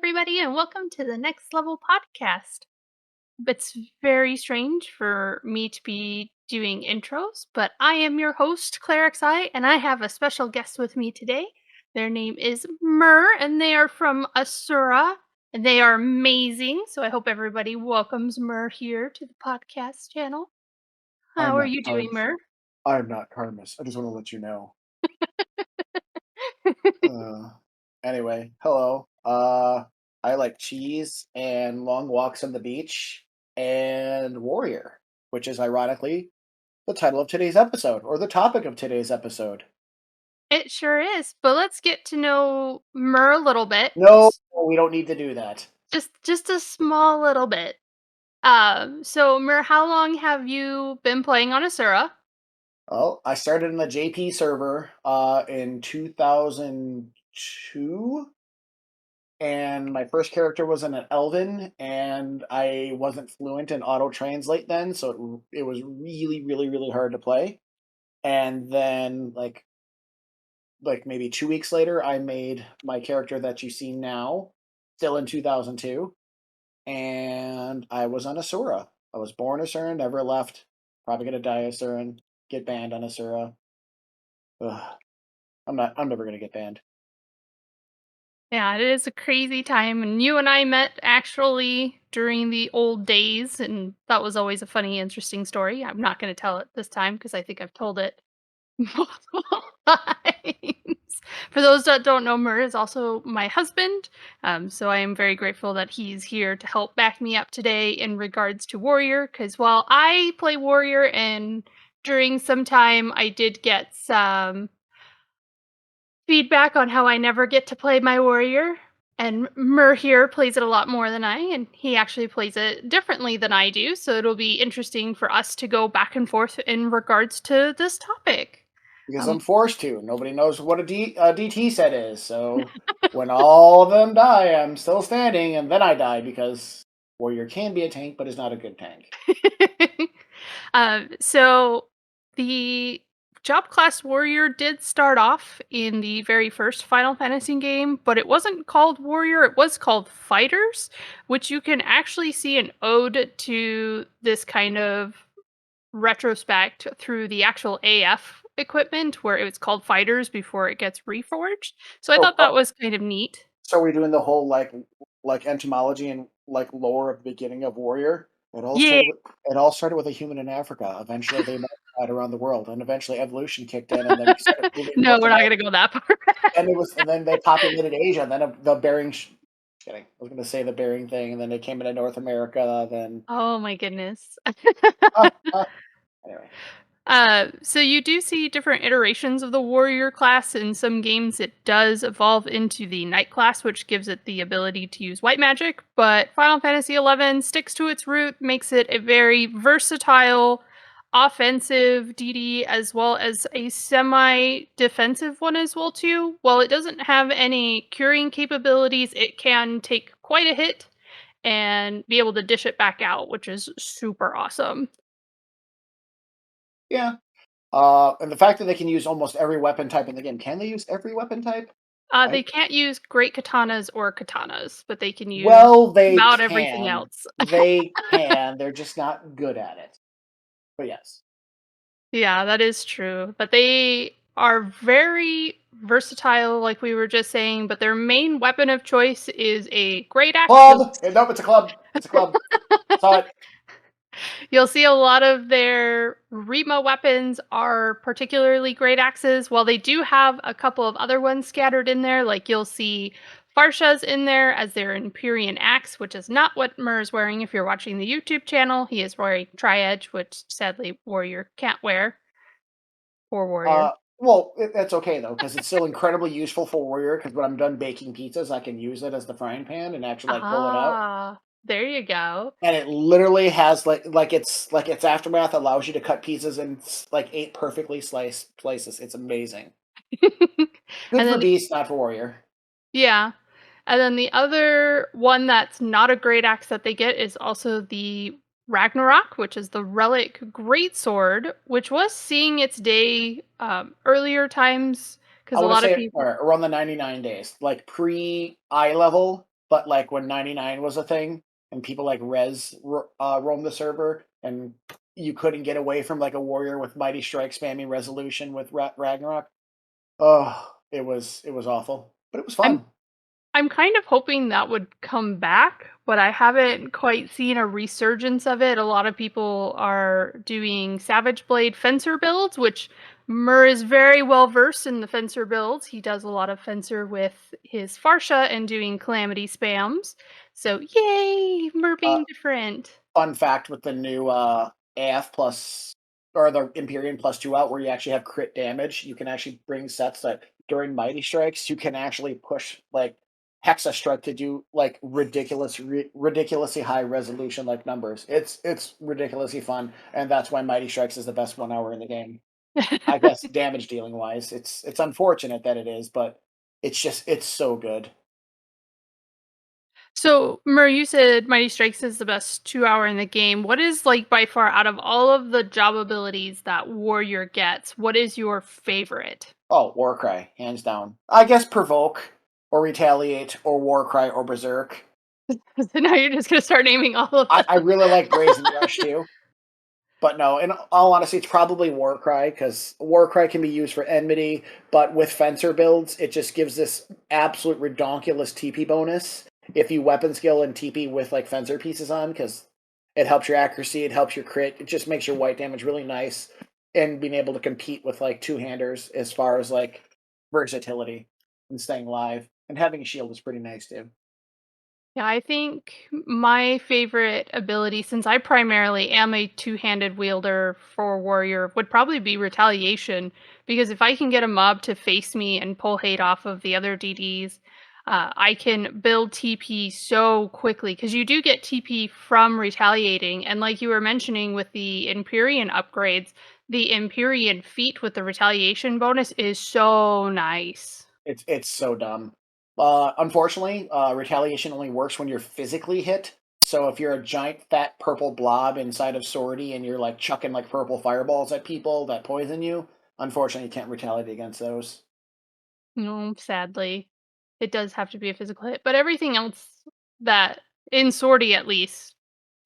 everybody, and welcome to the Next Level podcast. It's very strange for me to be doing intros, but I am your host, FFXI, and I have a special guest with me today. Their name is Myrrh, and they are from Asura, and they are amazing. So I hope everybody welcomes Myrrh here to the podcast channel. I'm How are not you doing, Carmus. Myrrh? I'm not Carmus. I just want to let you know. Uh, anyway, hello. I like cheese and long walks on the beach and warrior, which is ironically the title of today's episode or the topic of today's episode. It sure is. But let's get to know Myrrh a little bit. No, we don't need to do that. Just a small little bit. So Mir, how long have you been playing on Asura? Well, I started in the JP server in 2002. And my first character was an elven, and I wasn't fluent in auto translate then, so it was really, really, really hard to play. And then, like maybe 2 weeks later, I made my character that you see now, still in 2002, and I was on Asura. I was born Asuran, never left. Probably gonna die Asuran, get banned on Asura. Ugh, I'm never gonna get banned. Yeah, it is a crazy time, and you and I met actually during the old days, and that was always a funny, interesting story. I'm not going to tell it this time because I think I've told it multiple times. For those that don't know, Murr is also my husband, so I am very grateful that he's here to help back me up today in regards to Warrior. Because while I play Warrior, and during some time I did get some feedback on how I never get to play my warrior. And Mur here plays it a lot more than I, and he actually plays it differently than I do. So it'll be interesting for us to go back and forth in regards to this topic. Because Um, I'm forced to. Nobody knows what a DT set is, so when all of them die, I'm still standing, and then I die because Warrior can be a tank, but is not a good tank. so the job class warrior did start off in the very first Final Fantasy game, but it wasn't called warrior, it was called fighters, which you can actually see an ode to this kind of retrospect through the actual AF equipment where it was called fighters before it gets reforged. So I Oh, thought that was kind of neat. so we're doing the whole like entomology and like lore of the beginning of Warrior. Yeah. It all started with a human in Africa. Eventually, they multiplied around the world, and eventually evolution kicked in, and then we started moving No, north we're not going America. to go that far. And then they populated Asia. And then the Bering. Kidding. I was going to say the Bering thing, and then they came into North America. Then Oh my goodness. ah, ah. Anyway. So you do see different iterations of the warrior class. In some games, it does evolve into the knight class, which gives it the ability to use white magic. But Final Fantasy XI sticks to its root, makes it a very versatile, offensive DD, as well as a semi-defensive one as well too. While it doesn't have any curing capabilities, it can take quite a hit and be able to dish it back out, which is super awesome. Yeah. And the fact that they can use almost every weapon type in the game. Can they use every weapon type? They I can't use great katanas or katanas, but they can use Well, they about everything can. else. They can. They're just not good at it. But yes. Yeah, that is true. But they are very versatile, like we were just saying, but their main weapon of choice is a great axe. Club! Nope, it's a club. It's a club. Saw it. You'll see a lot of their Rima weapons are particularly great axes, while they do have a couple of other ones scattered in there, like you'll see Farsha's in there as their Empyrean axe, which is not what Mur is wearing if you're watching the YouTube channel. He is wearing Tri-Edge, which sadly Warrior can't wear. Or Warrior. Well, that's okay though, because it's still incredibly useful for Warrior. Because when I'm done baking pizzas, I can use it as the frying pan and actually like pull it out. Ah, there you go. And it literally has like its aftermath allows you to cut pizzas in like 8 perfectly sliced slices. It's amazing. And Good for then Beast, not for Warrior. yeah. And then the other one that's not a great axe that they get is also the Ragnarok, which is the relic greatsword, which was seeing its day earlier times I because a want to lot of say people. around the 99 days, like pre eye level. But like when 99 was a thing and people like roamed the server and you couldn't get away from like a warrior with mighty strike spamming resolution with Ragnarok. Oh, it was awful, but it was I'm fun. I'm kind of hoping that would come back, but I haven't quite seen a resurgence of it. A lot of people are doing Savage Blade fencer builds, which Myrrh is very well versed in the fencer builds. He does a lot of fencer with his Farsha and doing calamity spams. So yay, Myrrh Uh, being different. Fun fact with the new AF plus or the Empyrean plus two out, where you actually have crit damage, you can actually bring sets that during mighty strikes you can actually push like hexa strike to do like ridiculously high resolution like numbers. It's ridiculously fun, and that's why mighty strikes is the best 1 hour in the game. I guess damage dealing wise, it's unfortunate that it is, but it's so good. So, Murray, you said Mighty Strikes is the best 2 hour in the game. What is like by far out of all of the job abilities that Warrior gets? What is your favorite? Oh, Warcry, hands down. I guess provoke or retaliate or Warcry or berserk. So now you're just gonna start naming all of I them. really like Brazen Rush too. But no, in all honesty, it's probably Warcry because Warcry can be used for enmity, but with fencer builds, it just gives this absolute redonkulous TP bonus if you weapon skill and TP with like fencer pieces on, because it helps your accuracy, it helps your crit, it just makes your white damage really nice, and being able to compete with like two handers as far as like versatility and staying alive. And having a shield is pretty nice too. Yeah, I think my favorite ability, since I primarily am a two-handed wielder for warrior, would probably be retaliation. Because if I can get a mob to face me and pull hate off of the other DDs, I can build TP so quickly. Because you do get TP from retaliating, and like you were mentioning with the Empyrean upgrades, the Empyrean feat with the retaliation bonus is so nice. It's so dumb. Unfortunately, retaliation only works when you're physically hit. So if you're a giant fat purple blob inside of Swordy and you're like chucking like purple fireballs at people that poison you, unfortunately you can't retaliate against those. No, sadly. It does have to be a physical hit, but everything else that in sortie at least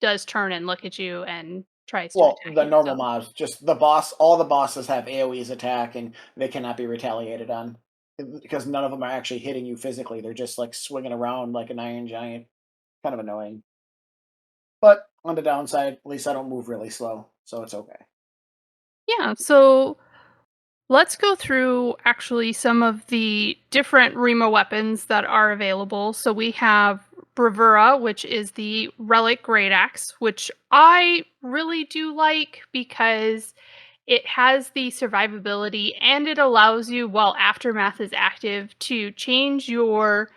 does turn and look at you and tries to Well, attack the you, normal so mobs, just the boss, all the bosses have AoE's attack and they cannot be retaliated on because none of them are actually hitting you physically. They're just like swinging around like an iron giant. Kind of annoying. But on the downside, at least I don't move really slow, so it's okay. yeah, so let's go through actually some of the different Rima weapons that are available. So we have Bravura, which is the relic great axe, which I really do like because it has the survivability and it allows you, while Aftermath is active, to change your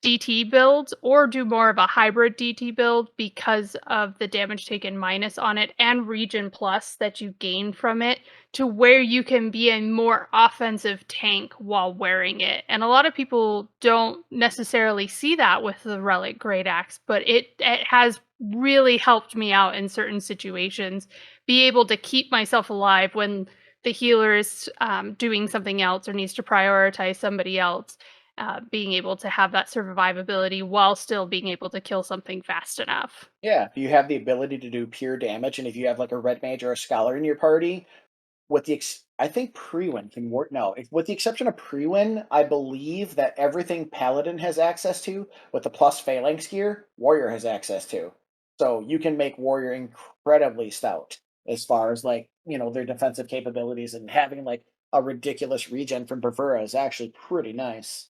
DT builds or do more of a hybrid DT build because of the damage taken minus on it and region plus that you gain from it, to where you can be a more offensive tank while wearing it. And a lot of people don't necessarily see that with the Relic Great Axe, but it has really helped me out in certain situations, be able to keep myself alive when the healer is doing something else or needs to prioritize somebody else. Being able to have that survivability while still being able to kill something fast enough. Yeah, if you have the ability to do pure damage, and if you have like a red mage or a scholar in your party, I think Prewin can work. No, with the exception of Prewin, I believe that everything Paladin has access to, with the plus phalanx gear, Warrior has access to. So you can make Warrior incredibly stout as far as like their defensive capabilities, and having like a ridiculous regen from Bravura is actually pretty nice.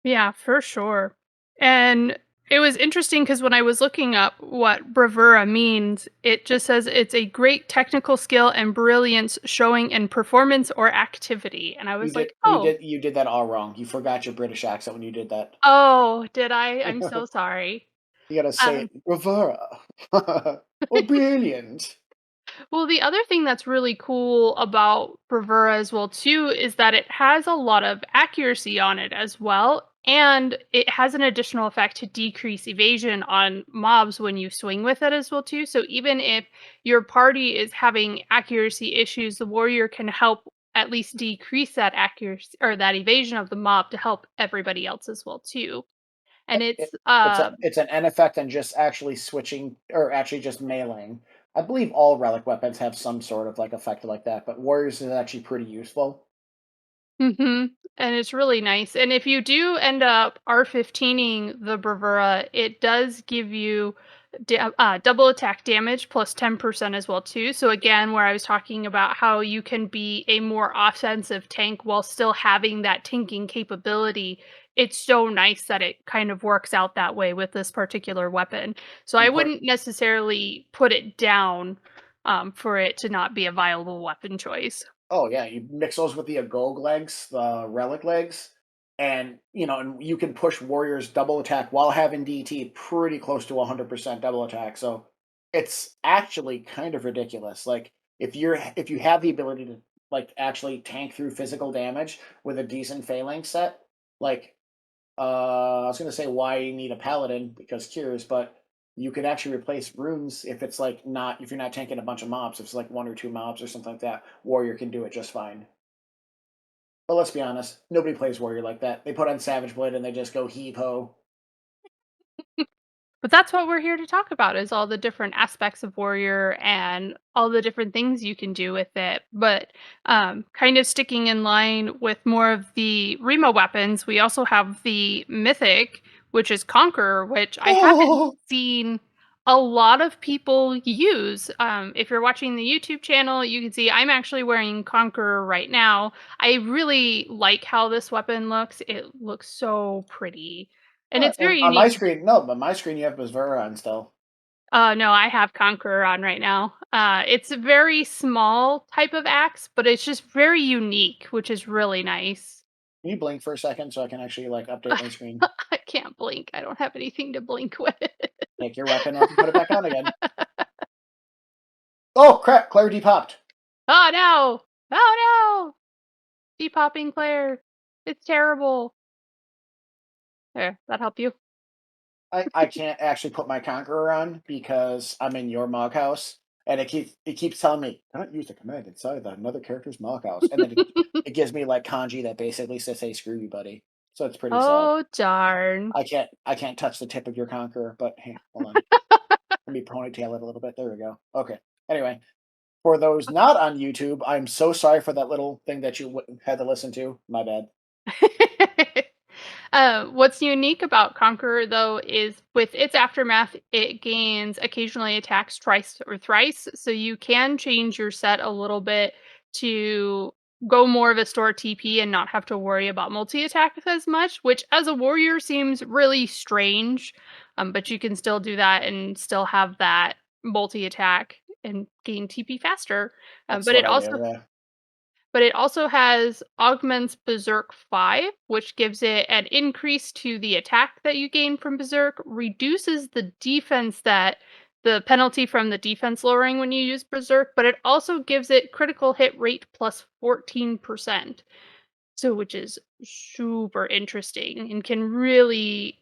Yeah, for sure. And it was interesting because when I was looking up what bravura means, it just says it's a great technical skill and brilliance showing in performance or activity. And I You was did like, you oh, did you did that all wrong. You forgot your British accent when you did that. oh, did I? I'm so sorry. You gotta say Um, it, Bravura or brilliant. Well, the other thing that's really cool about Bravura as well too is that it has a lot of accuracy on it as well, and it has an additional effect to decrease evasion on mobs when you swing with it as well too. So even if your party is having accuracy issues, the warrior can help at least decrease that accuracy or that evasion of the mob to help everybody else as well too. and It's an N effect and just actually switching or actually just meleeing. I believe all relic weapons have some sort of like effect like that, but warriors is actually pretty useful. Mhm, and it's really nice, and if you do end up R15ing the Bravura, it does give you double attack damage plus 10% as well too, so again, where I was talking about how you can be a more offensive tank while still having that tanking capability, it's so nice that it kind of works out that way with this particular weapon. So I And put wouldn't necessarily put it down, for it to not be a viable weapon choice. Oh yeah, you mix those with the agog legs, the relic legs, and and you can push warriors double attack while having DT pretty close to 100% double attack. So it's actually kind of ridiculous. Like if you have the ability to like actually tank through physical damage with a decent phalanx set, like I was gonna say why you need a paladin because cures, but you could actually replace runes if it's like not if you're not tanking a bunch of mobs. If it's like one or two mobs or something like that, warrior can do it just fine. But let's be honest, nobody plays warrior like that. They put on Savage Blade and they just go heave ho. But that's what we're here to talk about is all the different aspects of warrior and all the different things you can do with it. But kind of sticking in line with more of the Remo weapons, we also have the Mythic, which is Conqueror, which I haven't Oh, seen a lot of people use. If you're watching the YouTube channel, you can see I'm actually wearing Conqueror right now. I really like how this weapon looks. It looks so pretty. And it's and very on my unique. screen, no, but my screen you have Myrrh on still. No, I have Conqueror on right now. It's a very small type of axe, but it's just very unique, which is really nice. Can you blink for a second so I can actually like update my screen? I can't blink. I don't have anything to blink with. Take your weapon off and put it back on again. Oh crap! Clarity popped. Oh no! Oh no! Depopping Claire. It's terrible. There, that help you? I can't actually put my Conqueror on because I'm in your Mog House, and it keeps telling me don't use the command inside another character's Mog House, and then it gives me like kanji that basically says, "Hey, screw you, buddy." So it's pretty sad. Oh darn. I can't touch the tip of your Conqueror, but hey, hold on. Let me ponytail it a little bit. There we go. Okay. Anyway, for those not on YouTube, I'm so sorry for that little thing that you had to listen to. My bad. What's unique about Conqueror, though, is with its aftermath, it gains occasionally attacks twice or thrice. So you can change your set a little bit to go more of a store TP and not have to worry about multi attack as much, which as a warrior seems really strange. But you can still do that and still have that multi attack and gain TP faster. Um, That's but what it I also do. Yeah. but it also has Augments Berserk 5, which gives it an increase to the attack that you gain from Berserk, reduces the penalty from the defense lowering when you use Berserk, but it also gives it critical hit rate plus 14%. So which is super interesting and can really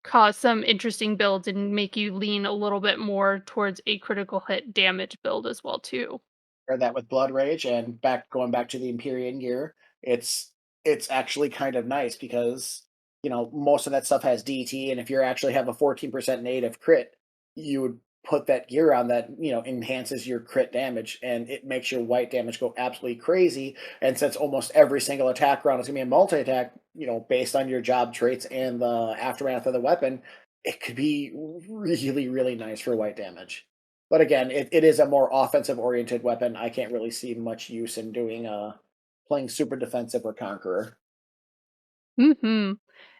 cause some interesting builds and make you lean a little bit more towards a critical hit damage build as well too. Pair that with Blood Rage and going back to the Empyrean gear, it's it's actually kind of nice because most of that stuff has DT, and if you actually have a 14% native crit, you would put that gear on that enhances your crit damage, and it makes your white damage go absolutely crazy. And since almost every single attack round is gonna be a multi attack, based on your job traits and the aftermath of the weapon, it could be really really nice for white damage. But again, it is a more offensive oriented weapon. I can't really see much use in doing playing super defensive or conqueror. Mhm.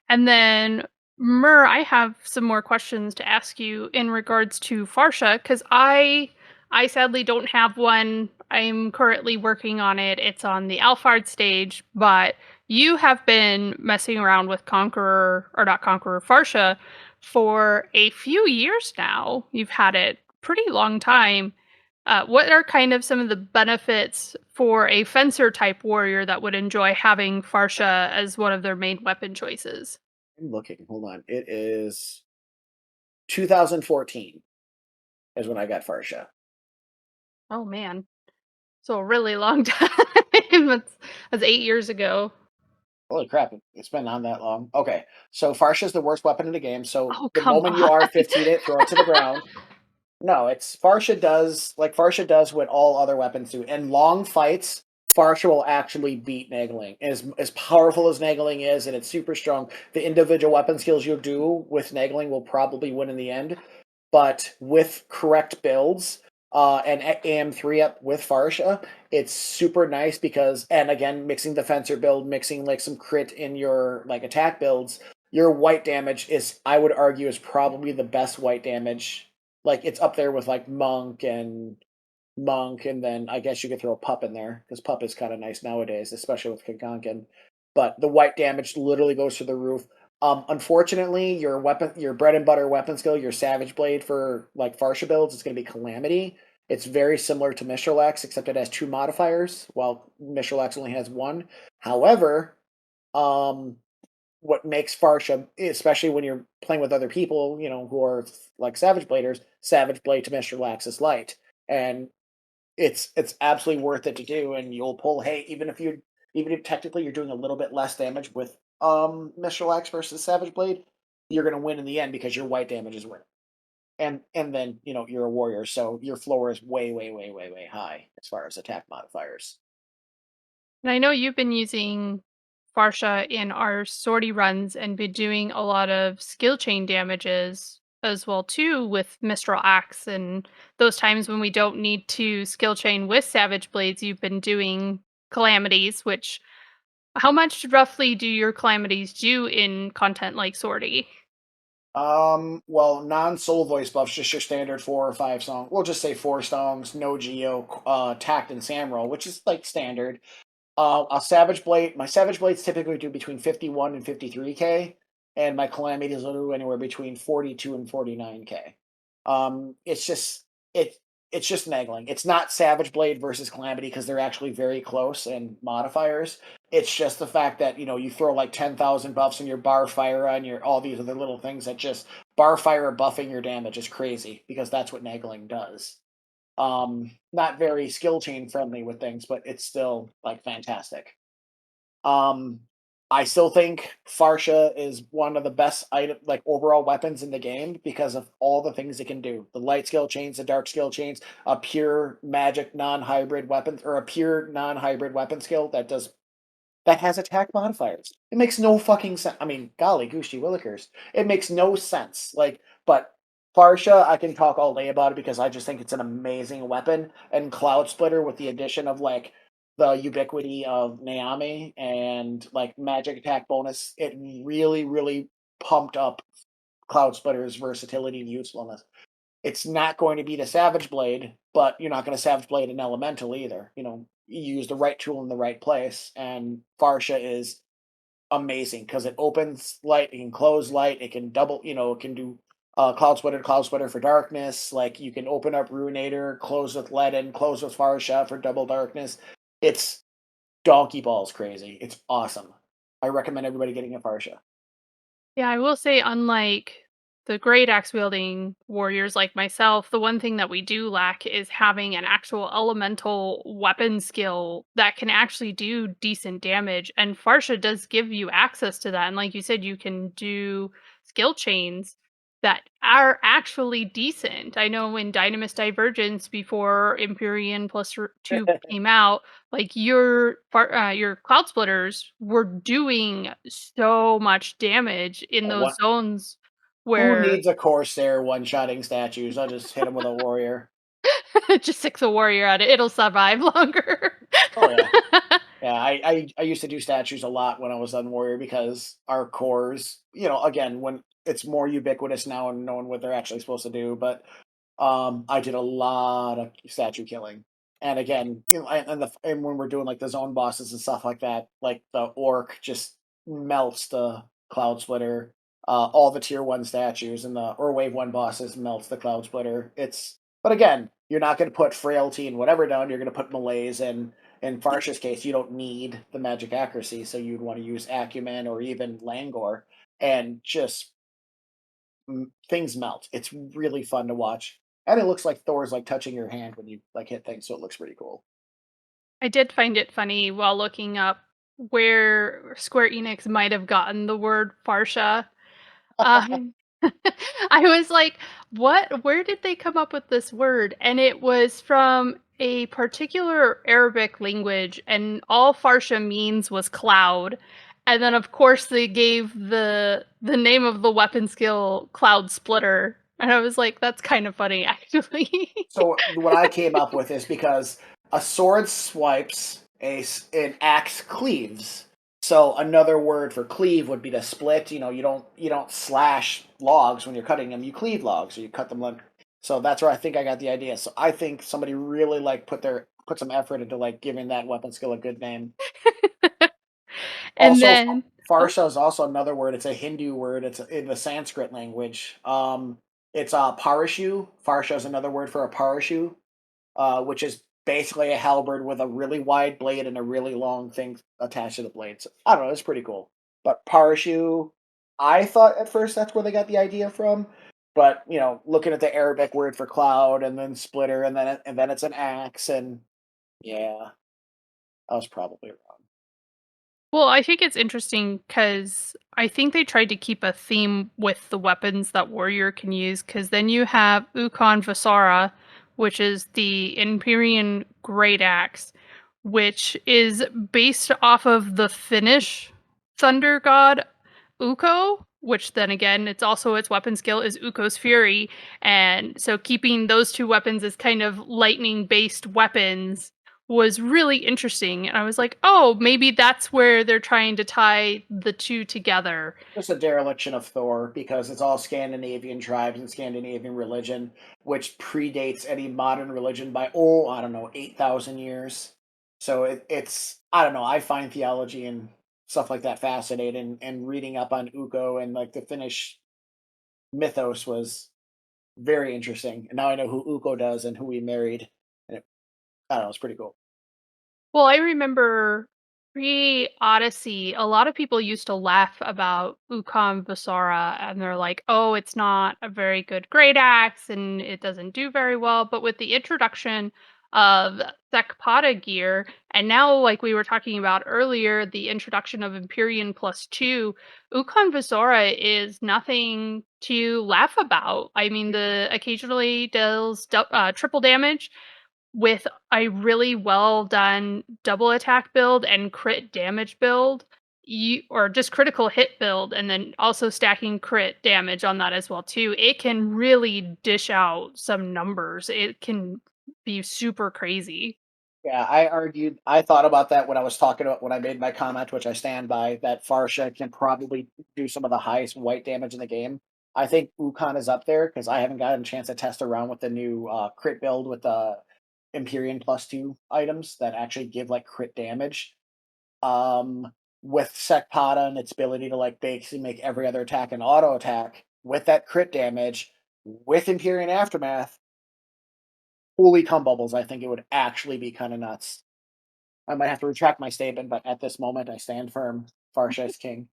And then, Myrrh, I have some more questions to ask you in regards to Farsha, because I sadly don't have one. I'm currently working on it. It's on the Alphard stage, but you have been messing around with Conqueror, or not Conqueror, Farsha for a few years now. You've had it pretty long time. What are kind of some of the benefits for a fencer type warrior that would enjoy having Farsha as one of their main weapon choices? I'm looking. Hold on. It is 2014 is when I got Farsha. Oh man, so a really long time. That's 8 years ago. Holy crap, it's been on that long. Okay, so Farsha's the worst weapon in the game, so Oh, the come moment you on. R15 it, throw it to the ground. No, it's Farsha does what all other weapons do. In long fights, Farsha will actually beat Nagling. As powerful as Nagling is, and it's super strong, the individual weapon skills you do with Nagling will probably win in the end. But with correct builds, and AM3 up with Farsha, it's super nice because, and again, mixing the fencer build, mixing like some crit in your like attack builds, your white damage is, I would argue, is probably the best white damage. Like it's up there with like Monk, and then I guess you could throw Pup in there because Pup is kind of nice nowadays, especially with Kagankin. But the white damage literally goes through the roof. Unfortunately, your bread and butter weapon skill, your Savage Blade for like Farsha builds, is going to be Calamity. It's very similar to Mishrax, except it has two modifiers, while Mishrax only has one. However, um, what makes Farsha, especially when you're playing with other people, who are like Savage Bladers, Savage Blade to Mishrax is light, and it's absolutely worth it to do, and you'll pull hay even if technically you're doing a little bit less damage with Mr. Lax versus Savage Blade, you're gonna win in the end because your white damage is winning. And then you're a warrior, so your floor is way, way, way, way, way high as far as attack modifiers. And I know you've been using Farsha in our sortie runs and been doing a lot of skill chain damages as well too with Mistral Axe and those times when we don't need to skill chain with Savage Blades, you've been doing calamities, which how much roughly do your calamities do in content like sortie? Well, non-soul voice buffs, just your standard 4 or 5 song. We'll just say 4 songs, no Geo, Tact and Samro, which is like standard. A Savage Blade. My Savage Blades typically do between 51 and 53K, and my Calamities will do anywhere between 42 and 49K. It's just it it's just nagging. It's not Savage Blade versus Calamity because they're actually very close in modifiers. It's just the fact that you throw like 10,000 buffs in your bar fire on your all these other little things that just bar fire buffing your damage is crazy because that's what nagging does. Not very skill chain friendly with things, but it's still like fantastic. Um, I still think Farsha is one of the best item like overall weapons in the game because of all the things it can do. The light skill chains, the dark skill chains, a pure magic non-hybrid weapon or a pure non-hybrid weapon skill that has attack modifiers. It makes no fucking sense. I mean, golly, goosey willikers. It makes no sense. But Farsha, I can talk all day about it because I just think it's an amazing weapon. And Cloud Splitter, with the addition of like the ubiquity of Naomi and like magic attack bonus, it really, really pumped up Cloud Splitter's versatility and usefulness. It's not going to be the Savage Blade, but you're not going to Savage Blade an Elemental either. You use the right tool in the right place, and Farsha is amazing because it opens light, it can close light, it can double, it can do Cloud Splitter for darkness. Like you can open up Ruinator, close with Leaden, close with Farsha for double darkness. It's donkey balls crazy. It's awesome. I recommend everybody getting a Farsha. Yeah, I will say, unlike the great axe wielding warriors like myself, the one thing that we do lack is having an actual elemental weapon skill that can actually do decent damage. And Farsha does give you access to that. And like you said, you can do skill chains that are actually decent. I know in Dynamis Divergence before Empyrean plus 2 came out, like your cloud splitters were doing so much damage in those What? zones Who where needs a Corsair one-shotting statues? I'll just hit him with a warrior. just sick the warrior at it, it'll survive longer. Oh yeah. Yeah, I used to do statues a lot when I was on Warrior because our cores, again, when it's more ubiquitous now and knowing what they're actually supposed to do, but I did a lot of statue killing. And again, and when we're doing like the zone bosses and stuff like that, like the orc just melts the cloud splitter. All the tier 1 statues and the or wave 1 bosses melts the cloud splitter. But again, you're not going to put frailty and whatever down. You're going to put malaise, and in Farsha's case, you don't need the magic accuracy, so you'd want to use acumen or even Langor, and just things melt. It's really fun to watch, and it looks like Thor's like touching your hand when you like hit things, so it looks pretty cool. I did find it funny while looking up where Square Enix might have gotten the word Farsha. Um, I was like, "What? Where did they come up with this word?" And it was from a particular Arabic language, and all Farsha means was cloud. And then, of course, they gave the name of the weapon skill Cloud Splitter, and I was like, "That's kind of funny, actually." So what I came up with is because a sword swipes, an axe cleaves. So another word for cleave would be to split. You don't slash logs when you're cutting them. You cleave logs, or you cut them like. So that's where I think I got the idea. So I think somebody really like put some effort into like giving that weapon skill a good name. And Also, then, oh, farsha is also another word. It's a Hindu word. It's in the Sanskrit language. It's a parashu. Farsha is another word for a parashu, which is basically a halberd with a really wide blade and a really long thing attached to the blade. So, I don't know. It's pretty cool. But parashu, I thought at first that's where they got the idea from. But looking at the Arabic word for cloud, and then splitter, and then it's an axe, and yeah, I was probably wrong. well, I think it's interesting because I think they tried to keep a theme with the weapons that warrior can use. Because then you have Ukon Vasara, which is the Empyrean Great Axe, which is based off of the Finnish thunder god Ukko, which then again, it's also its weapon skill is Ukko's Fury. And so keeping those two weapons as kind of lightning based weapons was really interesting. And I was like, oh, maybe that's where they're trying to tie the two together. Just a dereliction of Thor because it's all Scandinavian tribes and Scandinavian religion, which predates any modern religion by, I don't know, 8,000 years. So it's I don't know. I find theology and stuff like that fascinating, and reading up on Ukko and like the Finnish mythos was very interesting. And now I know who Ukko does and who he married, and I don't know, it's pretty cool. Well, I remember pre-Odyssey, a lot of people used to laugh about Ukon Vasara, and they're like, "Oh, it's not a very good great axe, and it doesn't do very well." But with the introduction of Thekpada gear, and now, like we were talking about earlier, the introduction of Empyrean +2, Ukon Vasara is nothing to laugh about. I mean, the occasionally deals triple damage, with a really well done double attack build and crit damage build, you or just critical hit build, and then also stacking crit damage on that as well too. It can really dish out some numbers. It can be super crazy. Yeah, I thought about that when I was talking about when I made my comment, which I stand by, that Farsha can probably do some of the highest white damage in the game. I think Ukon is up there because I haven't gotten a chance to test around with the new crit build with the Empyrean +2 items that actually give like crit damage. Um, with Sekpada and its ability to like basically make every other attack an auto attack with that crit damage with Empyrean Aftermath, holy cum bubbles, I think it would actually be kind of nuts. I might have to retract my statement, but at this moment, I stand firm. Farsha is king.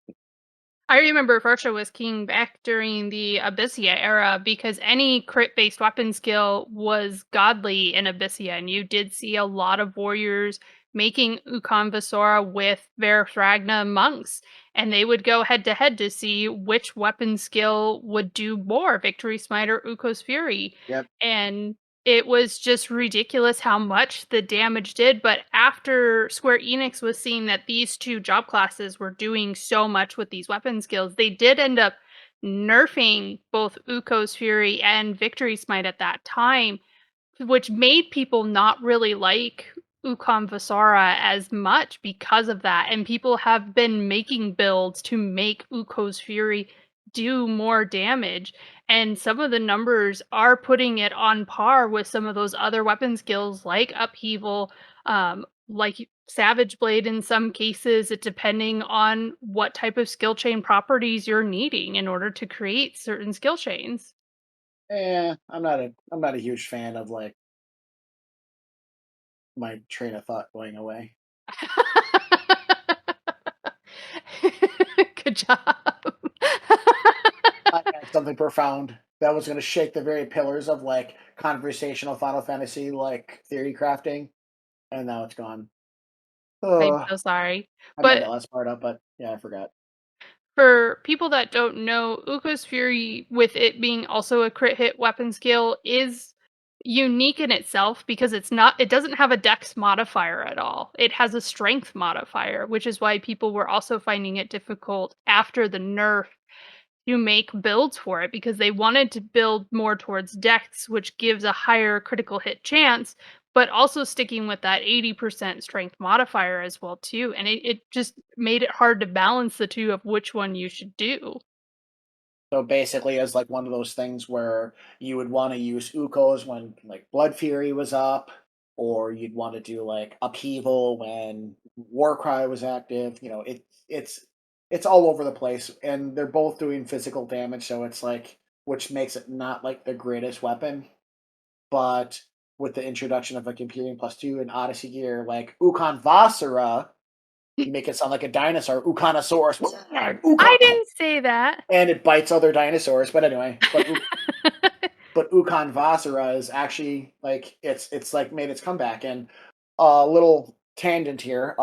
I remember Farsha was king back during the Abyssia era because any crit based weapon skill was godly in Abyssia, and you did see a lot of warriors making Ukon Vasora with Verfragna monks, and they would go head to head to see which weapon skill would do more, Victory Smite or Ukko's Fury. Yep. And it was just ridiculous how much the damage did, but after Square Enix was seeing that these two job classes were doing so much with these weapon skills, they did end up nerfing both Ukko's Fury and Victory Smite at that time, which made people not really like Ukon Vasara as much because of that. And people have been making builds to make Ukko's Fury do more damage. And some of the numbers are putting it on par with some of those other weapon skills like Upheaval, like Savage Blade in some cases, it depending on what type of skill chain properties you're needing in order to create certain skill chains. I'm not a huge fan of like my train of thought going away. Good job. I had something profound that was going to shake the very pillars of like conversational Final Fantasy like theory crafting, and now it's gone. I'm Oh, so sorry. I made But that last part up, but yeah, I forgot. for people that don't know, Uko's Fury, with it being also a crit hit weapon skill, is unique in itself because it doesn't have a dex modifier at all. It has a strength modifier, which is why people were also finding it difficult after the nerf to make builds for it because they wanted to build more towards dex, which gives a higher critical hit chance, but also sticking with that 80% strength modifier as well too. And it just made it hard to balance the two of which one you should do. So basically, as like one of those things where you would want to use Ukos when like Blood Fury was up, or you'd want to do like Upheaval when Warcry was active. You know, it's all over the place, and they're both doing physical damage, so it's like which makes it not like the greatest weapon. But with the introduction of like Imperium +2 and Odyssey gear, like Ukon Vasera, you make it sound like a dinosaur, Ukonosaurus, I Ukon, didn't say that. and it bites other dinosaurs. But anyway, but Ukon Vasera is actually like it's like made its comeback. And a little tangent here.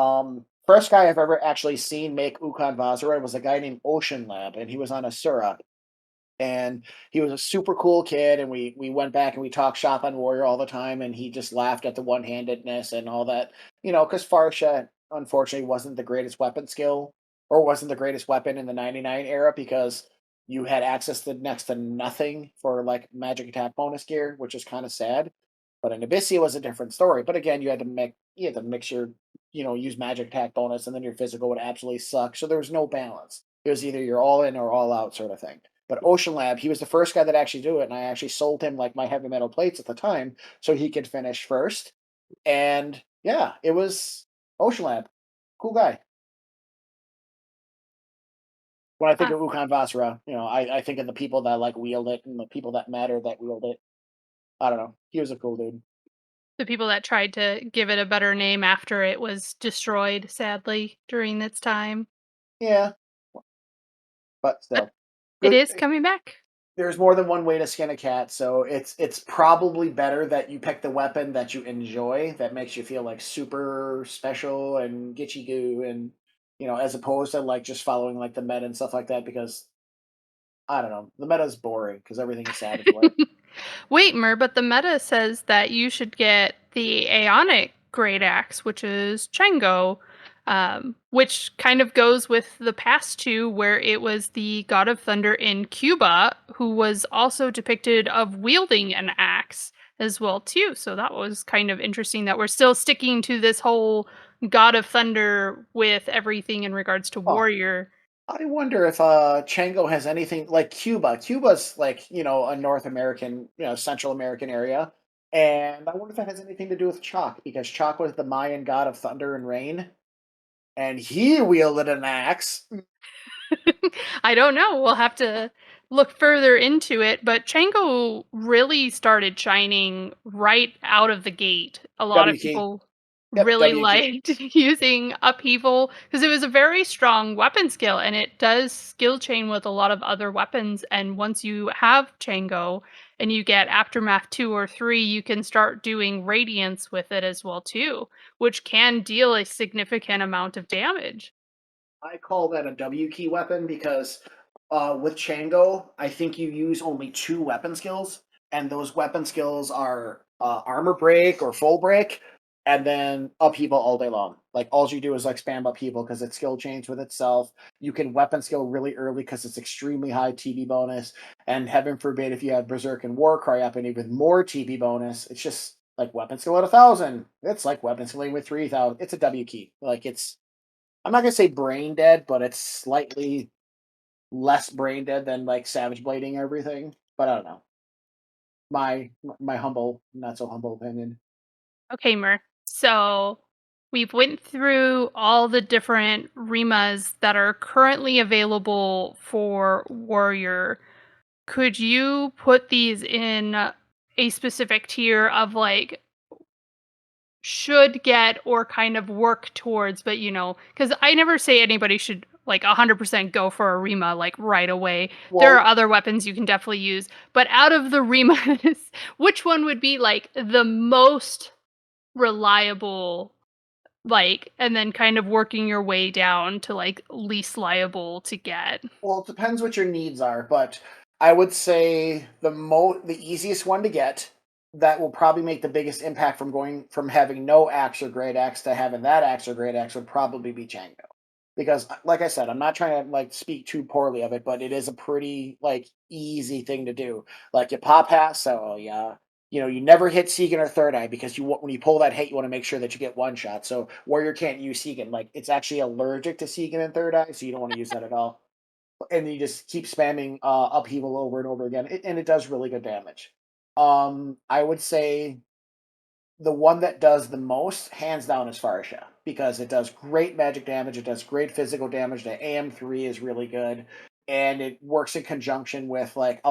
First guy I've ever actually seen make Ukon Vasera was a guy named Ocean Lab, and he was on Asura, and he was a super cool kid, and we went back and we talked shop on Warrior all the time, and he just laughed at the one-handedness and all that, because Farsha unfortunately wasn't the greatest weapon skill, or wasn't the greatest weapon in the 99 era, because you had access to next to nothing for like magic attack bonus gear, which is kind of sad. But in Abyssia was a different story. But again, you had to mix your, use magic attack bonus, and then your physical would absolutely suck. So there was no balance. It was either you're all in or all out sort of thing. But Ocean Lab, he was the first guy that actually do it, and I actually sold him like my heavy metal plates at the time so he could finish first. And yeah, it was Ocean Lab. Cool guy. When I think Uh, of Ukon Vasra, I think of the people that like wield it and the people that matter that wield it. I don't know. He was a cool dude. the people that tried to give it a better name after it was destroyed, sadly, during its time. Yeah, but But still. it Good. is coming back. There's more than one way to skin a cat, so it's probably better that you pick the weapon that you enjoy, that makes you feel like super special and gitchy goo, and as opposed to like just following like the meta and stuff like that, because I don't know, the meta is boring because everything is Savage War. Wait, Mer, but the meta says that you should get the Aeonic Great Axe, which is Chengo, which kind of goes with the past two, where it was the God of Thunder in Cuba, who was also depicted of wielding an axe as well too. So that was kind of interesting that we're still sticking to this whole God of Thunder with everything in regards to Oh, warrior. I wonder if Chango has anything like Cuba. Cuba's like, a North American, Central American area. And I wonder if that has anything to do with Chalk, because Chalk was the Mayan god of thunder and rain, and he wielded an axe. I don't know. We'll have to look further into it. But Chango really started shining right out of the gate. A lot of W key. people Yep, really W key. liked using Upheaval because it was a very strong weapon skill and it does skill chain with a lot of other weapons. And once you have Chango and you get Aftermath 2 or 3, you can start doing Radiance with it as well too, which can deal a significant amount of damage. I call that a W key weapon because with Chango, I think you use only two weapon skills, and those weapon skills are armor break or full break, and then upheaval all day long. Like all you do is like spam upheaval because it skill chains with itself. You can weapon skill really early because it's extremely high TB bonus, and heaven forbid if you have Berserk and Warcry up and even more TB bonus, it's just like weapon skill at 1,000. It's like weapon skilling with 3,000. It's a W key. Like it's I'm not gonna say brain dead, but it's slightly less brain dead than like savage blading everything. But I don't know. My humble, not so humble opinion. Okay, Mer. So we've went through all the different Rimas that are currently available for Warrior. Could you put these in a specific tier of like should get or kind of work towards, but because I never say anybody should like 100% go for a Rima like right away. There are Well, other weapons you can definitely use, but out of the Rimas, which one would be like the most reliable like, and then kind of working your way down to, like, least liable to get. Well, it depends what your needs are, but I would say the easiest one to get that will probably make the biggest impact from going from having no axe or great axe to having that axe or great axe would probably be Django. Because like I said, I'm not trying to like speak too poorly of it, but it is a pretty like easy thing to do. Like you pop pass, so yeah, you never hit Segan or Third Eye because when you pull that hit, you want to make sure that you get one shot. So Warrior can't use Segan. Like it's actually allergic to Segan and Third Eye, so you don't want to use that at all, and you just keep spamming upheaval over and over again, and it does really good damage. I would say the one that does the most, hands down, is Farsha because it does great magic damage. It does great physical damage. The AM3 is really good, and it works in conjunction with like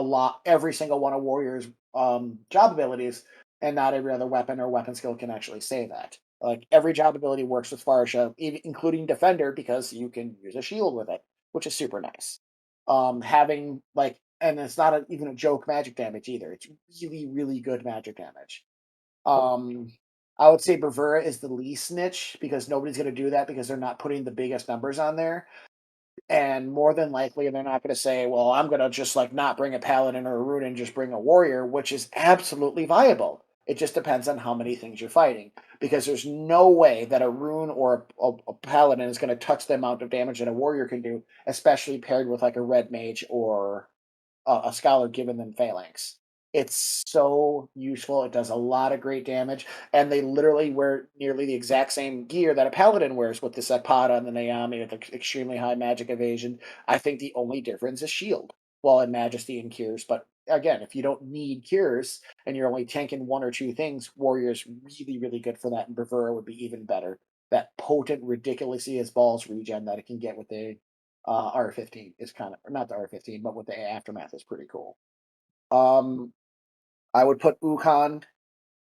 every single one of Warrior's job abilities, and not every other weapon or weapon skill can actually say that. Like every job ability works with Farsha, including Defender, because you can use a shield with it, which is super nice. Having like, and it's not even a joke magic damage either. It's really, really good magic damage. um, I would say Bravura is the least niche because nobody's going to do that because they're not putting the biggest numbers on there. And more than likely, they're not going to say, well, I'm going to just like not bring a paladin or a rune and just bring a warrior, which is absolutely viable. It just depends on how many things you're fighting because there's no way that a rune or a paladin is going to touch the amount of damage that a warrior can do, especially paired with like a red mage or a scholar giving them phalanx. It's so useful. It does a lot of great damage, and they literally wear nearly the exact same gear that a paladin wears with the Sepata and the Naomi with the extremely high magic evasion. I think the only difference is shield, well, in majesty and cures. But again, if you don't need cures and you're only tanking one or two things, warrior's really, really good for that, and bravura would be even better. That potent, ridiculously as balls regen that it can get with the R15 is kind of, or not the R15, but with the aftermath is pretty cool. Um, I would put Ukon.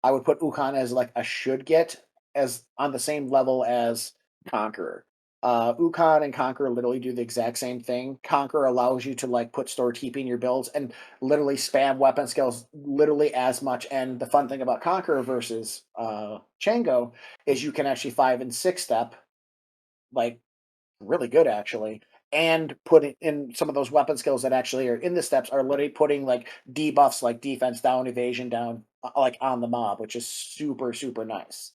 I would put Ukon as like a should get, as on the same level as Conqueror. Ukon and Conqueror literally do the exact same thing. Conqueror allows you to like put store TP in your builds and literally spam weapon skills literally as much. And the fun thing about Conqueror versus Chango is you can actually 5 and 6 step like really good actually, and put it in some of those weapon skills that actually are in the steps are literally putting like debuffs like defense down, evasion down, like on the mob, which is super, super nice.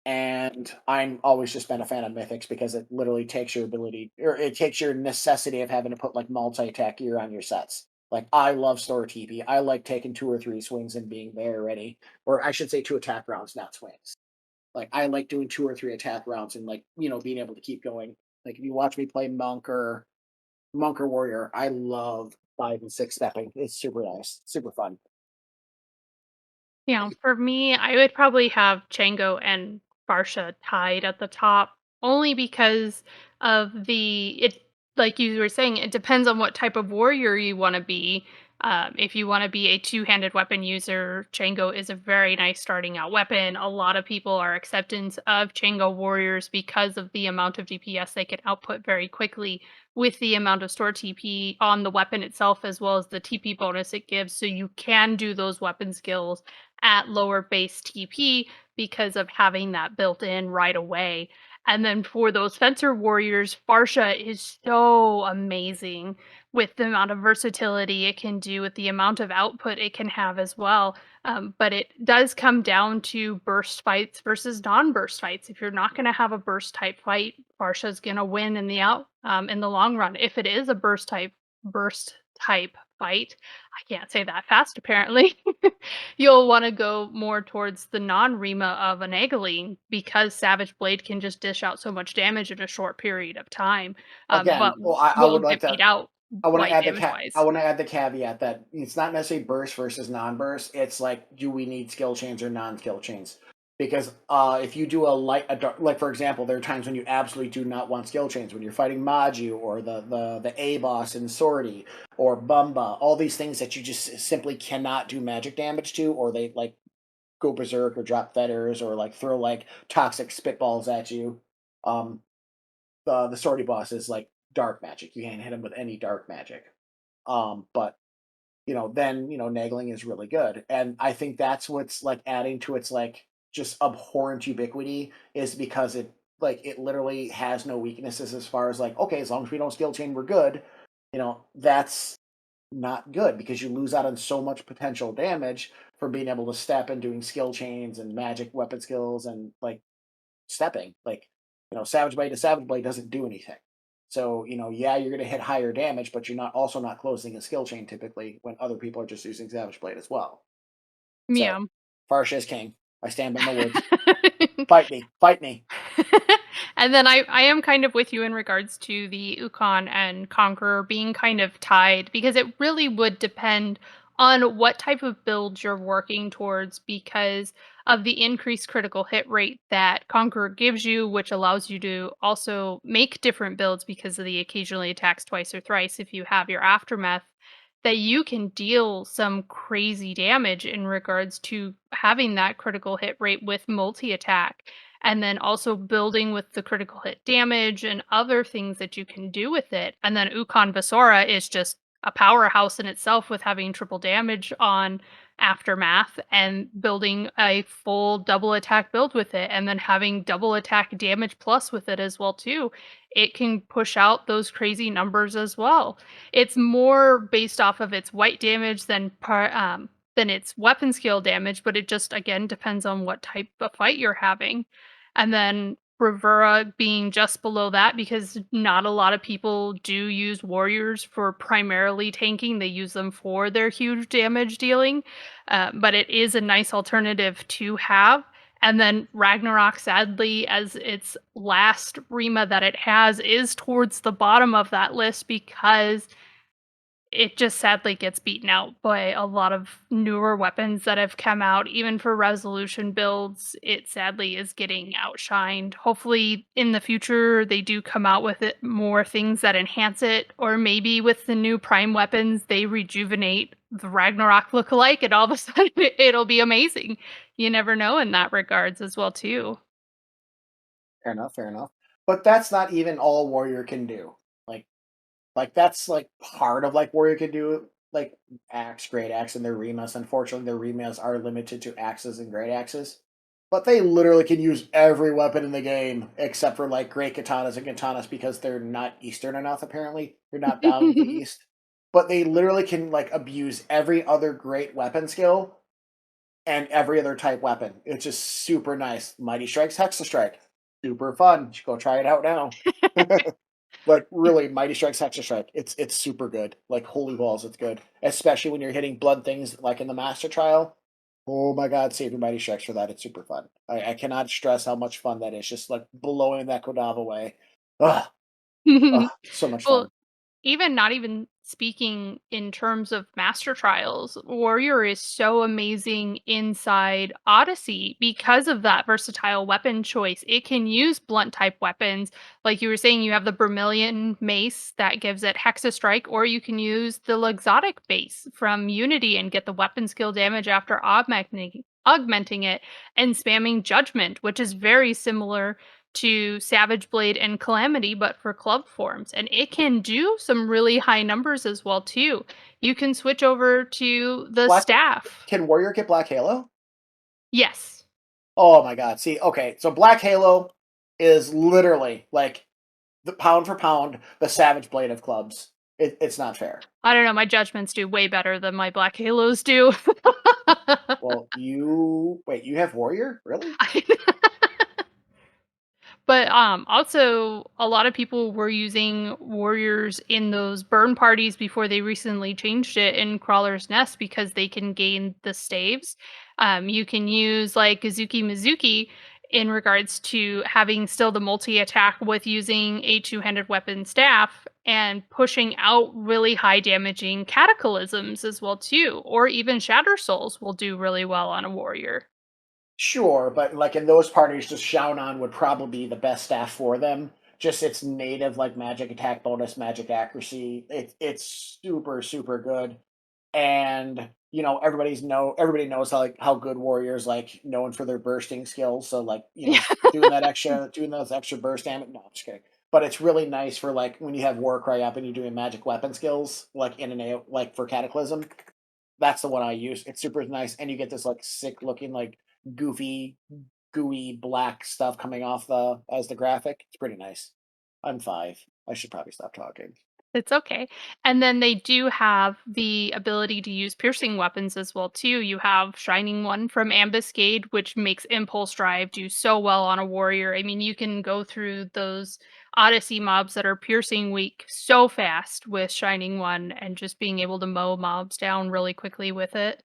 And I'm always just been a fan of mythics because it literally takes your ability, or it takes your necessity of having to put like multi-attack gear on your sets. Like I love store TP. I like taking 2 or 3 swings and being there ready, or I should say 2 attack rounds, not swings. Like I like doing 2 or 3 attack rounds and like being able to keep going. Like if you watch me play monk or warrior, I love 5 and 6 stepping. It's super nice, super fun. Yeah, for me, I would probably have Chango and Farsha tied at the top, only because of like you were saying, it depends on what type of warrior you want to be. If you want to be a two-handed weapon user, Chango is a very nice starting out weapon. A lot of people are acceptance of Chango warriors because of the amount of DPS they can output very quickly with the amount of store TP on the weapon itself, as well as the TP bonus it gives. So you can do those weapon skills at lower base TP because of having that built in right away. And then for those fencer warriors, Farsha is so amazing with the amount of versatility it can do, with the amount of output it can have as well. But it does come down to burst fights versus non-burst fights. If you're not going to have a burst type fight, Farsha's going to win in the long run. If it is a burst type fight, I can't say that fast apparently. You'll want to go more towards the non-Rima of an Egaline because Savage Blade can just dish out so much damage in a short period of time, but Again, well, I would won't like get beat to. out I want to light add damage I wise. want to add the caveat that it's not necessarily burst versus non-burst. It's like, do we need skill chains or non-skill chains? Because if you do like for example, there are times when you absolutely do not want skill chains when you're fighting Maju or the A boss in Sortie or Bumba. All these things that you just simply cannot do magic damage to, or they like go berserk or drop fetters or like throw like toxic spitballs at you. Um, the Sortie boss is like dark magic. You can't hit him with any dark magic. But then Nagling is really good, and I think that's what's like adding to its like just abhorrent ubiquity is because it literally has no weaknesses as far as like, okay, as long as we don't skill chain, we're good. That's not good because you lose out on so much potential damage from being able to step and doing skill chains and magic weapon skills and like stepping. Like, Savage Blade to Savage Blade doesn't do anything. So, yeah, you're gonna hit higher damage, but you're not closing a skill chain typically when other people are just using Savage Blade as well. So, Yeah. Farsha is king. I stand by my words. Fight me. Fight me. And then I am kind of with you in regards to the Ukon and Conqueror being kind of tied because it really would depend on what type of build you're working towards because of the increased critical hit rate that Conqueror gives you, which allows you to also make different builds because of the occasionally attacks twice or thrice if you have your aftermath. That you can deal some crazy damage in regards to having that critical hit rate with multi attack and then also building with the critical hit damage and other things that you can do with it. And then Ukon Basora is just a powerhouse in itself with having triple damage on aftermath and building a full double attack build with it and then having double attack damage plus with it as well too. It can push out those crazy numbers as well. It's more based off of its white damage than its weapon skill damage, but it just again depends on what type of fight you're having. And then Bravura being just below that because not a lot of people do use warriors for primarily tanking. They use them for their huge damage dealing, but it is a nice alternative to have. And then Ragnarok, sadly, as its last Rima that it has, is towards the bottom of that list because it just sadly gets beaten out by a lot of newer weapons that have come out. Even for resolution builds, it sadly is getting outshined. Hopefully, in the future, they do come out with it more things that enhance it, or maybe with the new prime weapons, they rejuvenate the Ragnarok lookalike, and all of a sudden it'll be amazing. You never know in that regards as well, too. Fair enough, fair enough. But that's not even all Warrior can do. Like that's like part of like Warrior can do like axe, great axe, and their remas. Unfortunately, their remas are limited to axes and great axes. But they literally can use every weapon in the game except for like great katanas and katanas because they're not Eastern enough, apparently. They're not bound with the East. But they literally can like abuse every other great weapon skill and every other type weapon. It's just super nice. Mighty Strike's Hexa Strike. Super fun. You should go try it out now. Like really, Mighty Strike's Hexa Strike. It's super good. Like holy balls, it's good. Especially when you're hitting blood things like in the Master Trial. Oh my god, save your Mighty Strikes for that. It's super fun. I cannot stress how much fun that is. Just like blowing that Kodava away. Ugh, ugh, so much Well, fun. even not even speaking in terms of master trials, Warrior is so amazing inside Odyssey because of that versatile weapon choice. It can use blunt type weapons. Like you were saying, you have the Vermilion mace that gives it Hexa Strike, or you can use the Luxotic base from Unity and get the weapon skill damage after augmenting it and spamming Judgment, which is very similar to Savage Blade and Calamity, but for club forms. And it can do some really high numbers as well too. You can switch over to the Black staff. Can Warrior get Black Halo? Yes. Oh my god. See, okay, so Black Halo is literally like the pound for pound the Savage Blade of clubs. It's not fair. I don't know, my judgments do way better than my Black Halos do. Well, you have Warrior? Really? But, also, a lot of people were using warriors in those burn parties before they recently changed it in Crawler's Nest because they can gain the staves. You can use, like, Kazuki Mizuki in regards to having still the multi-attack with using a two-handed weapon staff and pushing out really high damaging cataclysms as well too, or even Shatter Souls will do really well on a warrior. Sure, but like in those parties, just Xiaonan would probably be the best staff for them. Just its native like magic attack bonus, magic accuracy. It's super super good, and everybody knows how good warriors like known for their bursting skills. So like Yeah. doing those extra burst damage. No, I'm just kidding. But it's really nice for like when you have Warcry up and you're doing magic weapon skills like in an A like for Cataclysm. That's the one I use. It's super nice, and you get this like sick looking like goofy, gooey black stuff coming off the as the graphic. It's pretty nice. I'm 5. I should probably stop talking. It's okay. And then they do have the ability to use piercing weapons as well too. You have Shining One from Ambuscade, which makes Impulse Drive do so well on a warrior. I mean, you can go through those Odyssey mobs that are piercing weak so fast with Shining One and just being able to mow mobs down really quickly with it.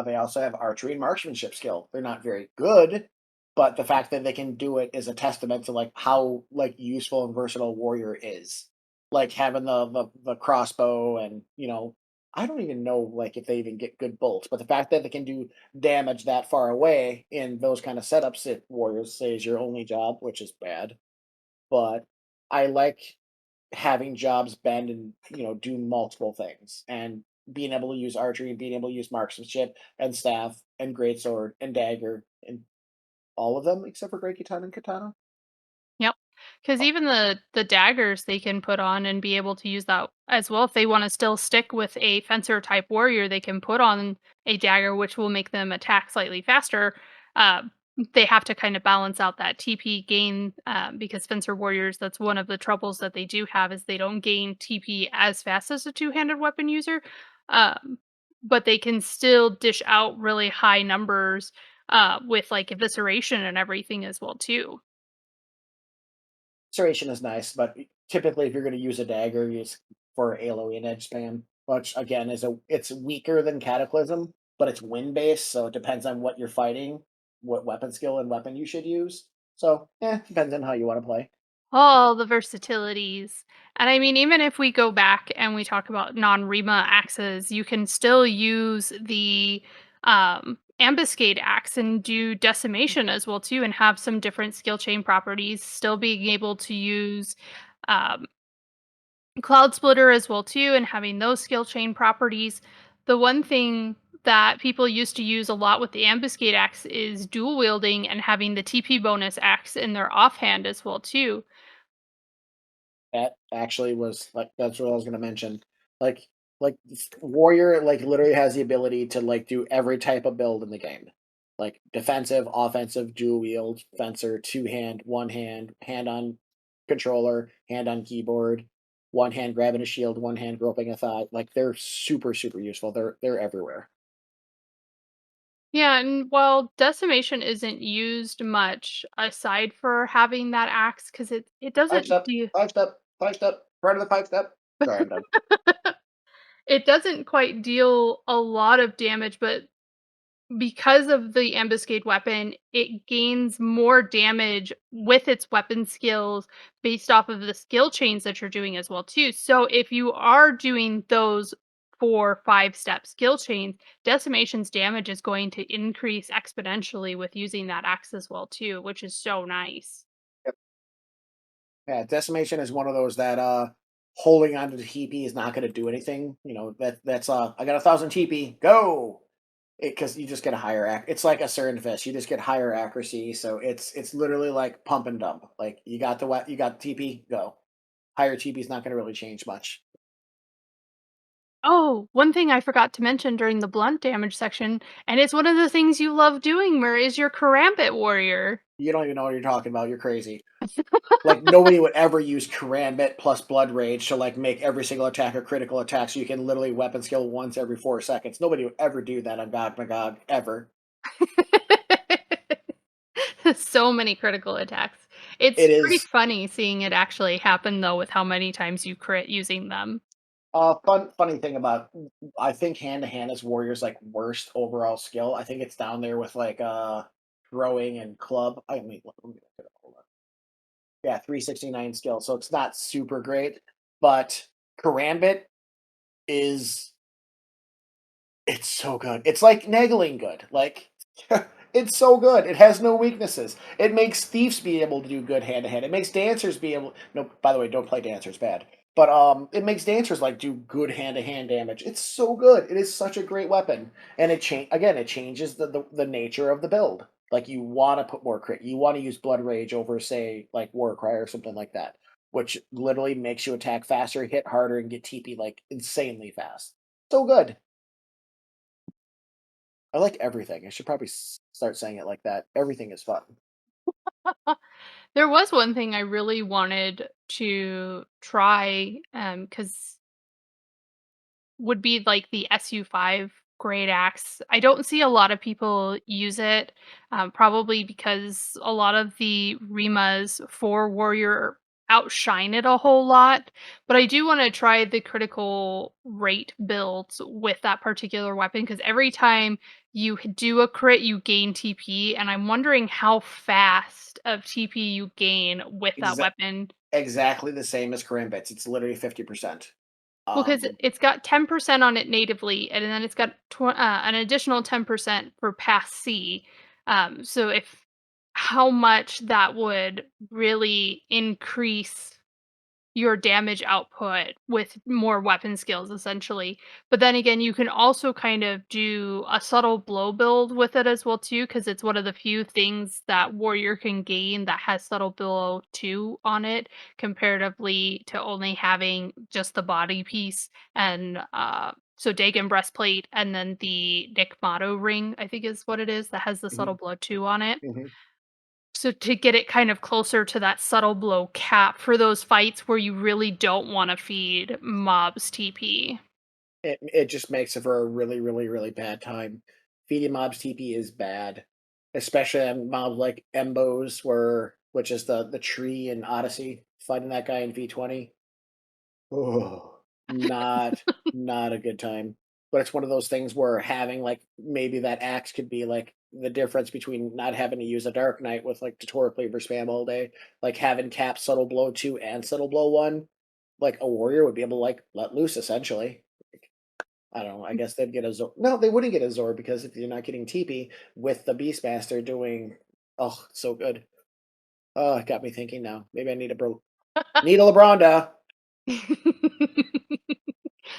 They also have archery and marksmanship skill. They're not very good, but the fact that they can do it is a testament to like how like useful and versatile warrior is. Like having the crossbow and I don't even know like if they even get good bolts, but the fact that they can do damage that far away in those kind of setups, if warriors say is your only job, which is bad. But I like having jobs bend and do multiple things and being able to use archery and being able to use marksmanship and staff and greatsword and dagger and all of them except for great katana and katana. Yep. Because Oh, even the daggers they can put on and be able to use that as well. If they want to still stick with a fencer type warrior, they can put on a dagger, which will make them attack slightly faster. Uh, they have to kind of balance out that TP gain because fencer warriors. That's one of the troubles that they do have is they don't gain TP as fast as a two-handed weapon user, um, but they can still dish out really high numbers with like evisceration and everything as well too. serration is nice, but typically if you're going to use a dagger, use for AoE and edge spam, which again it's weaker than cataclysm, but it's wind based, so it depends on what you're fighting, what weapon skill and weapon you should use. So yeah, depends on how you want to play. All the versatilities. And I mean, even if we go back and we talk about non-Rima axes, you can still use the ambuscade axe and do decimation as well too, and have some different skill chain properties. Still being able to use um, Cloud Splitter as well too, and having those skill chain properties. The one thing that people used to use a lot with the ambuscade axe is dual wielding and having the TP bonus axe in their offhand as well too. That actually was like that's what I was gonna mention. Like warrior like literally has the ability to like do every type of build in the game. Like defensive, offensive, dual wield, fencer, two hand, one hand, hand on controller, hand on keyboard, one hand grabbing a shield, one hand groping a thigh. Like they're super, super useful. They're everywhere. Yeah, and while decimation isn't used much aside for having that axe, because it Five doesn't step, do 5 step, 5 step, part of the 5 step. Sorry, I'm done. it doesn't quite deal a lot of damage, but because of the ambuscade weapon, it gains more damage with its weapon skills based off of the skill chains that you're doing as well too. So if you are doing those 4 5 step skill chains, decimation's damage is going to increase exponentially with using that axe as well too, which is so nice. Yeah, decimation is one of those that holding onto the TP is not going to do anything. That's I got 1,000 TP, go. Because you just get a higher it's like a certain fish. You just get higher accuracy, so it's literally like pump and dump. Like you got TP, go. Higher TP is not going to really change much. Oh, one thing I forgot to mention during the blunt damage section, and it's one of the things you love doing, Myrrh, is your Karambit warrior. You don't even know what you're talking about. You're crazy. Like nobody would ever use Karambit plus Blood Rage to like make every single attack a critical attack, so you can literally weapon skill once every 4 seconds. Nobody would ever do that on God Magog ever. So many critical attacks. It It's pretty is funny seeing it actually happen though with how many times you crit using them. funny thing about I think hand to hand is Warrior's like worst overall skill. I think it's down there with like throwing and club. I mean, let me look it up. Hold on. Yeah, 369 skill. So it's not super great, but Karambit is it's so good. It's like Naggling good. Like it's so good. It has no weaknesses. It makes thieves be able to do good hand to hand. It makes dancers be able no, by the way, don't play dancers bad. But it makes dancers like do good hand to hand damage. It's so good. It is such a great weapon. And it changes the nature of the build. Like you want to put more crit. You want to use blood rage over say like Warcry or something like that, which literally makes you attack faster, hit harder and get TP like insanely fast. So good. I like everything. I should probably start saying it like that. Everything is fun. There was one thing I really wanted to try, because would be like the SU5 great axe. I don't see a lot of people use it, probably because a lot of the Rimas for Warrior outshine it a whole lot. But I do want to try the critical rate builds with that particular weapon because every time you do a crit, you gain TP, and I'm wondering how fast of TP you gain with that Exa- weapon. exactly the same as Karambits. It's literally 50%. Well, because Um, it's got 10% on it natively, and then it's got an additional 10% for Pass C. So if how much that would really increase your damage output with more weapon skills essentially. But then again, you can also kind of do a subtle blow build with it as well too cuz it's one of the few things that warrior can gain that has subtle blow 2 on it comparatively to only having just the body piece and so Dagon breastplate and then the Nick Motto ring I think is what it is that has the subtle mhm, blow 2 on it. mhm. So to get it kind of closer to that subtle blow cap for those fights where you really don't wanna feed mobs TP. It just makes it for a really, really, really bad time. Feeding mobs TP is bad, especially on mobs like Embos, which is the tree in Odyssey. Fighting that guy in V20. Oh, not a good time. But it's one of those things where having like maybe that axe could be like the difference between not having to use a Dark Knight with like Tutorial Cleaver spam all day, like having Cap Subtle Blow 2 and Subtle Blow 1, like a warrior would be able to like let loose essentially. I don't know. I guess they'd get a Zor. No, they wouldn't get a Zor because if you're not getting TP with the Beastmaster doing, oh, so good. Oh, it got me thinking now. Maybe I need a LeBronda.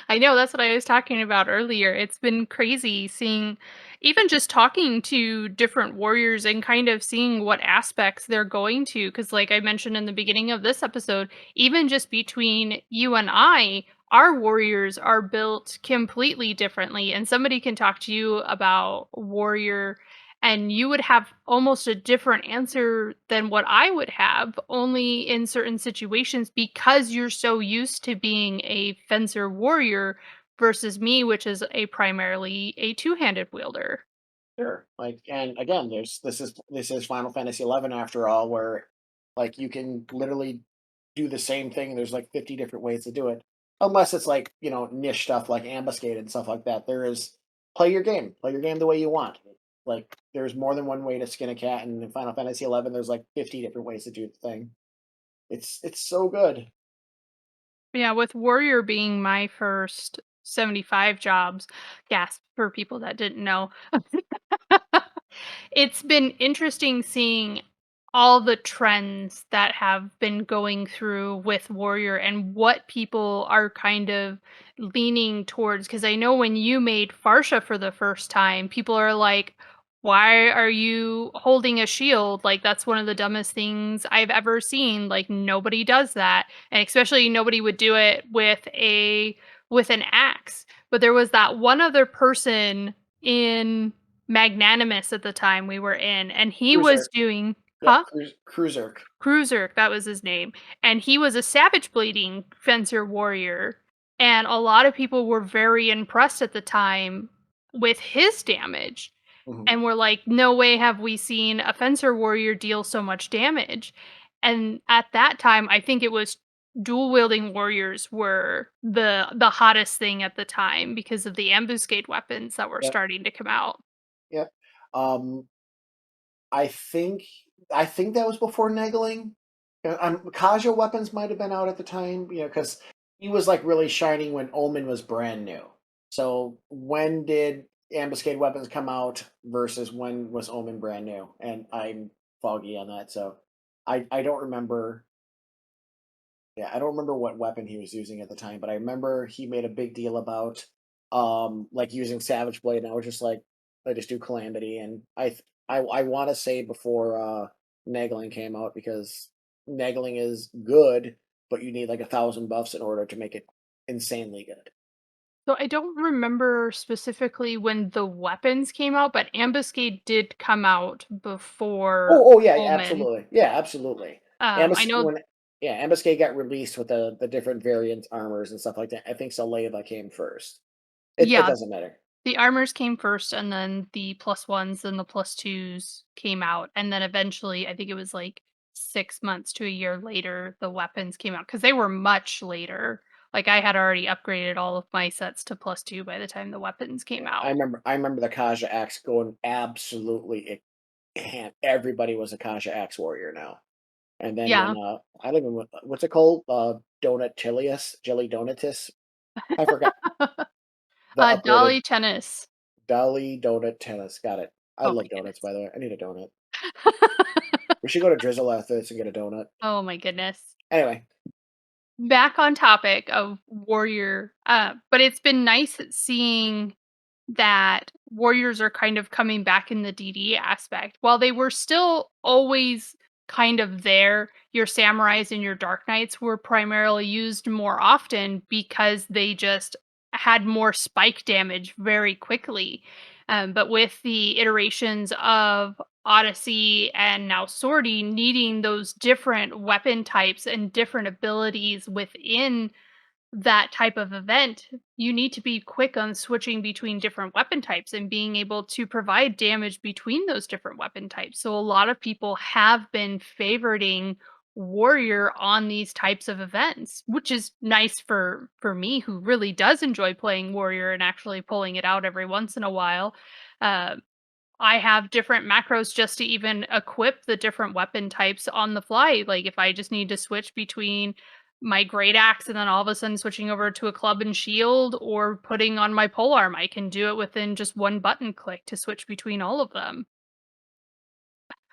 I know, that's what I was talking about earlier. It's been crazy seeing even just talking to different warriors and kind of seeing what aspects they're going to. Because, like I mentioned in the beginning of this episode, even just between you and I, our warriors are built completely differently. And somebody can talk to you about warrior and you would have almost a different answer than what I would have, only in certain situations because you're so used to being a fencer warrior versus me, which is a primarily a two-handed wielder. Sure. Like, and again, this is Final Fantasy 11 after all, where like you can literally do the same thing. There's like 50 different ways to do it, unless it's like niche stuff like ambuscade and stuff like that. There is play your game the way you want. Like there's more than one way to skin a cat, and in Final Fantasy 11, there's like 50 different ways to do the thing. It's so good. Yeah, with warrior being my first 75 jobs, gasp for people that didn't know. It's been interesting seeing all the trends that have been going through with Warrior and what people are kind of leaning towards. Because I know when you made Farsha for the first time, people are like, why are you holding a shield? Like, that's one of the dumbest things I've ever seen. Like, nobody does that. And especially nobody would do it with an axe. But there was that one other person in Magnanimous at the time we were in, and he was Cruiser. doing Yep. huh? Cruiser. Cruiser, that was his name, and he was a savage blading fencer warrior, and a lot of people were very impressed at the time with his damage, Mhm. and were like, "No way have we seen a fencer warrior deal so much damage." And at that time, I think it was dual wielding warriors were the hottest thing at the time because of the ambuscade weapons that were Yep. starting to come out. Yep. Um, I think I think that was before Negling. Kaja weapons might have been out at the time, because he was like really shining when Omen was brand new. So when did ambuscade weapons come out versus when was Omen brand new? And I'm foggy on that, so I don't remember. Yeah, I don't remember what weapon he was using at the time, but I remember he made a big deal about like using Savage Blade, and I was just like, I just do Calamity, and I want to say before Nagling came out because Nagling is good, but you need like 1,000 buffs in order to make it insanely good. So I don't remember specifically when the weapons came out, but Ambuscade did come out before Oh, yeah, Omen. absolutely. Yeah, absolutely. I Ambus know. when Yeah, Ambuscade got released with the different variant armors and stuff like that. I think Saleva came first. It Yeah, doesn't matter. the armors came first, and then the plus ones and the plus twos came out, and then eventually, I think it was like 6 months to a year later, the weapons came out because they were much later. Like I had already upgraded all of my sets to plus two by the time the weapons came Yeah, out. I remember the Kaja axe going absolutely everybody was a Kaja axe warrior now. And then when, Yeah. I don't even what's it called? Donatilius? Jelly Donatus? I forgot the upgraded Dolly Tennis. Dolly Donut Tennis. Got it. I Oh my love donuts, goodness. by the way. I need a donut. We should go to Drizzle after this and get a donut. Oh my goodness. Anyway, Back on topic of warrior, but it's been nice seeing that warriors are kind of coming back in the DD aspect. While they were still always kind of there, your samurais and your dark knights were primarily used more often because they just had more spike damage very quickly. But with the iterations of Odyssey and now Sortie needing those different weapon types and different abilities within that type of event, you need to be quick on switching between different weapon types and being able to provide damage between those different weapon types. So a lot of people have been favoriting warrior on these types of events, which is nice for me who really does enjoy playing warrior and actually pulling it out every once in a while. Uh, I have different macros just to even equip the different weapon types on the fly. Like if I just need to switch between my great axe and then all of a sudden switching over to a club and shield or putting on my polearm, I can do it within just one button click to switch between all of them.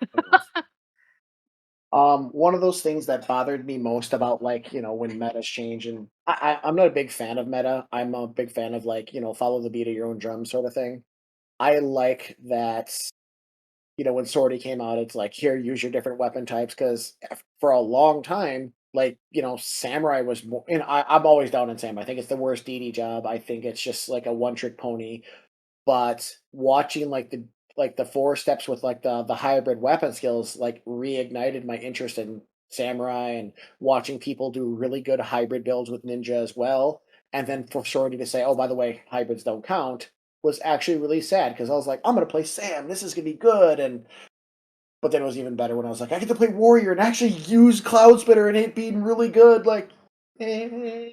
anyways. One of those things that bothered me most about, like, when metas change, and I'm not a big fan of meta. I'm a big fan of, like, follow the beat of your own drum sort of thing. I like that, when Sortie came out, it's like, here, use your different weapon types, because for a long time, like, Samurai was more, and I'm always down in Sam. I think it's the worst DD job. I think it's just like a one trick pony. But watching like the 4 steps with like the hybrid weapon skills like reignited my interest in samurai, and watching people do really good hybrid builds with ninja as well. And then for Shorty to say, "Oh, by the way, hybrids don't count," was actually really sad because I was like, "I'm gonna play Sam. This is gonna be good." And but then it was even better when I was like, "I get to play warrior and actually use Cloud Splitter and it being really good." Like, eh.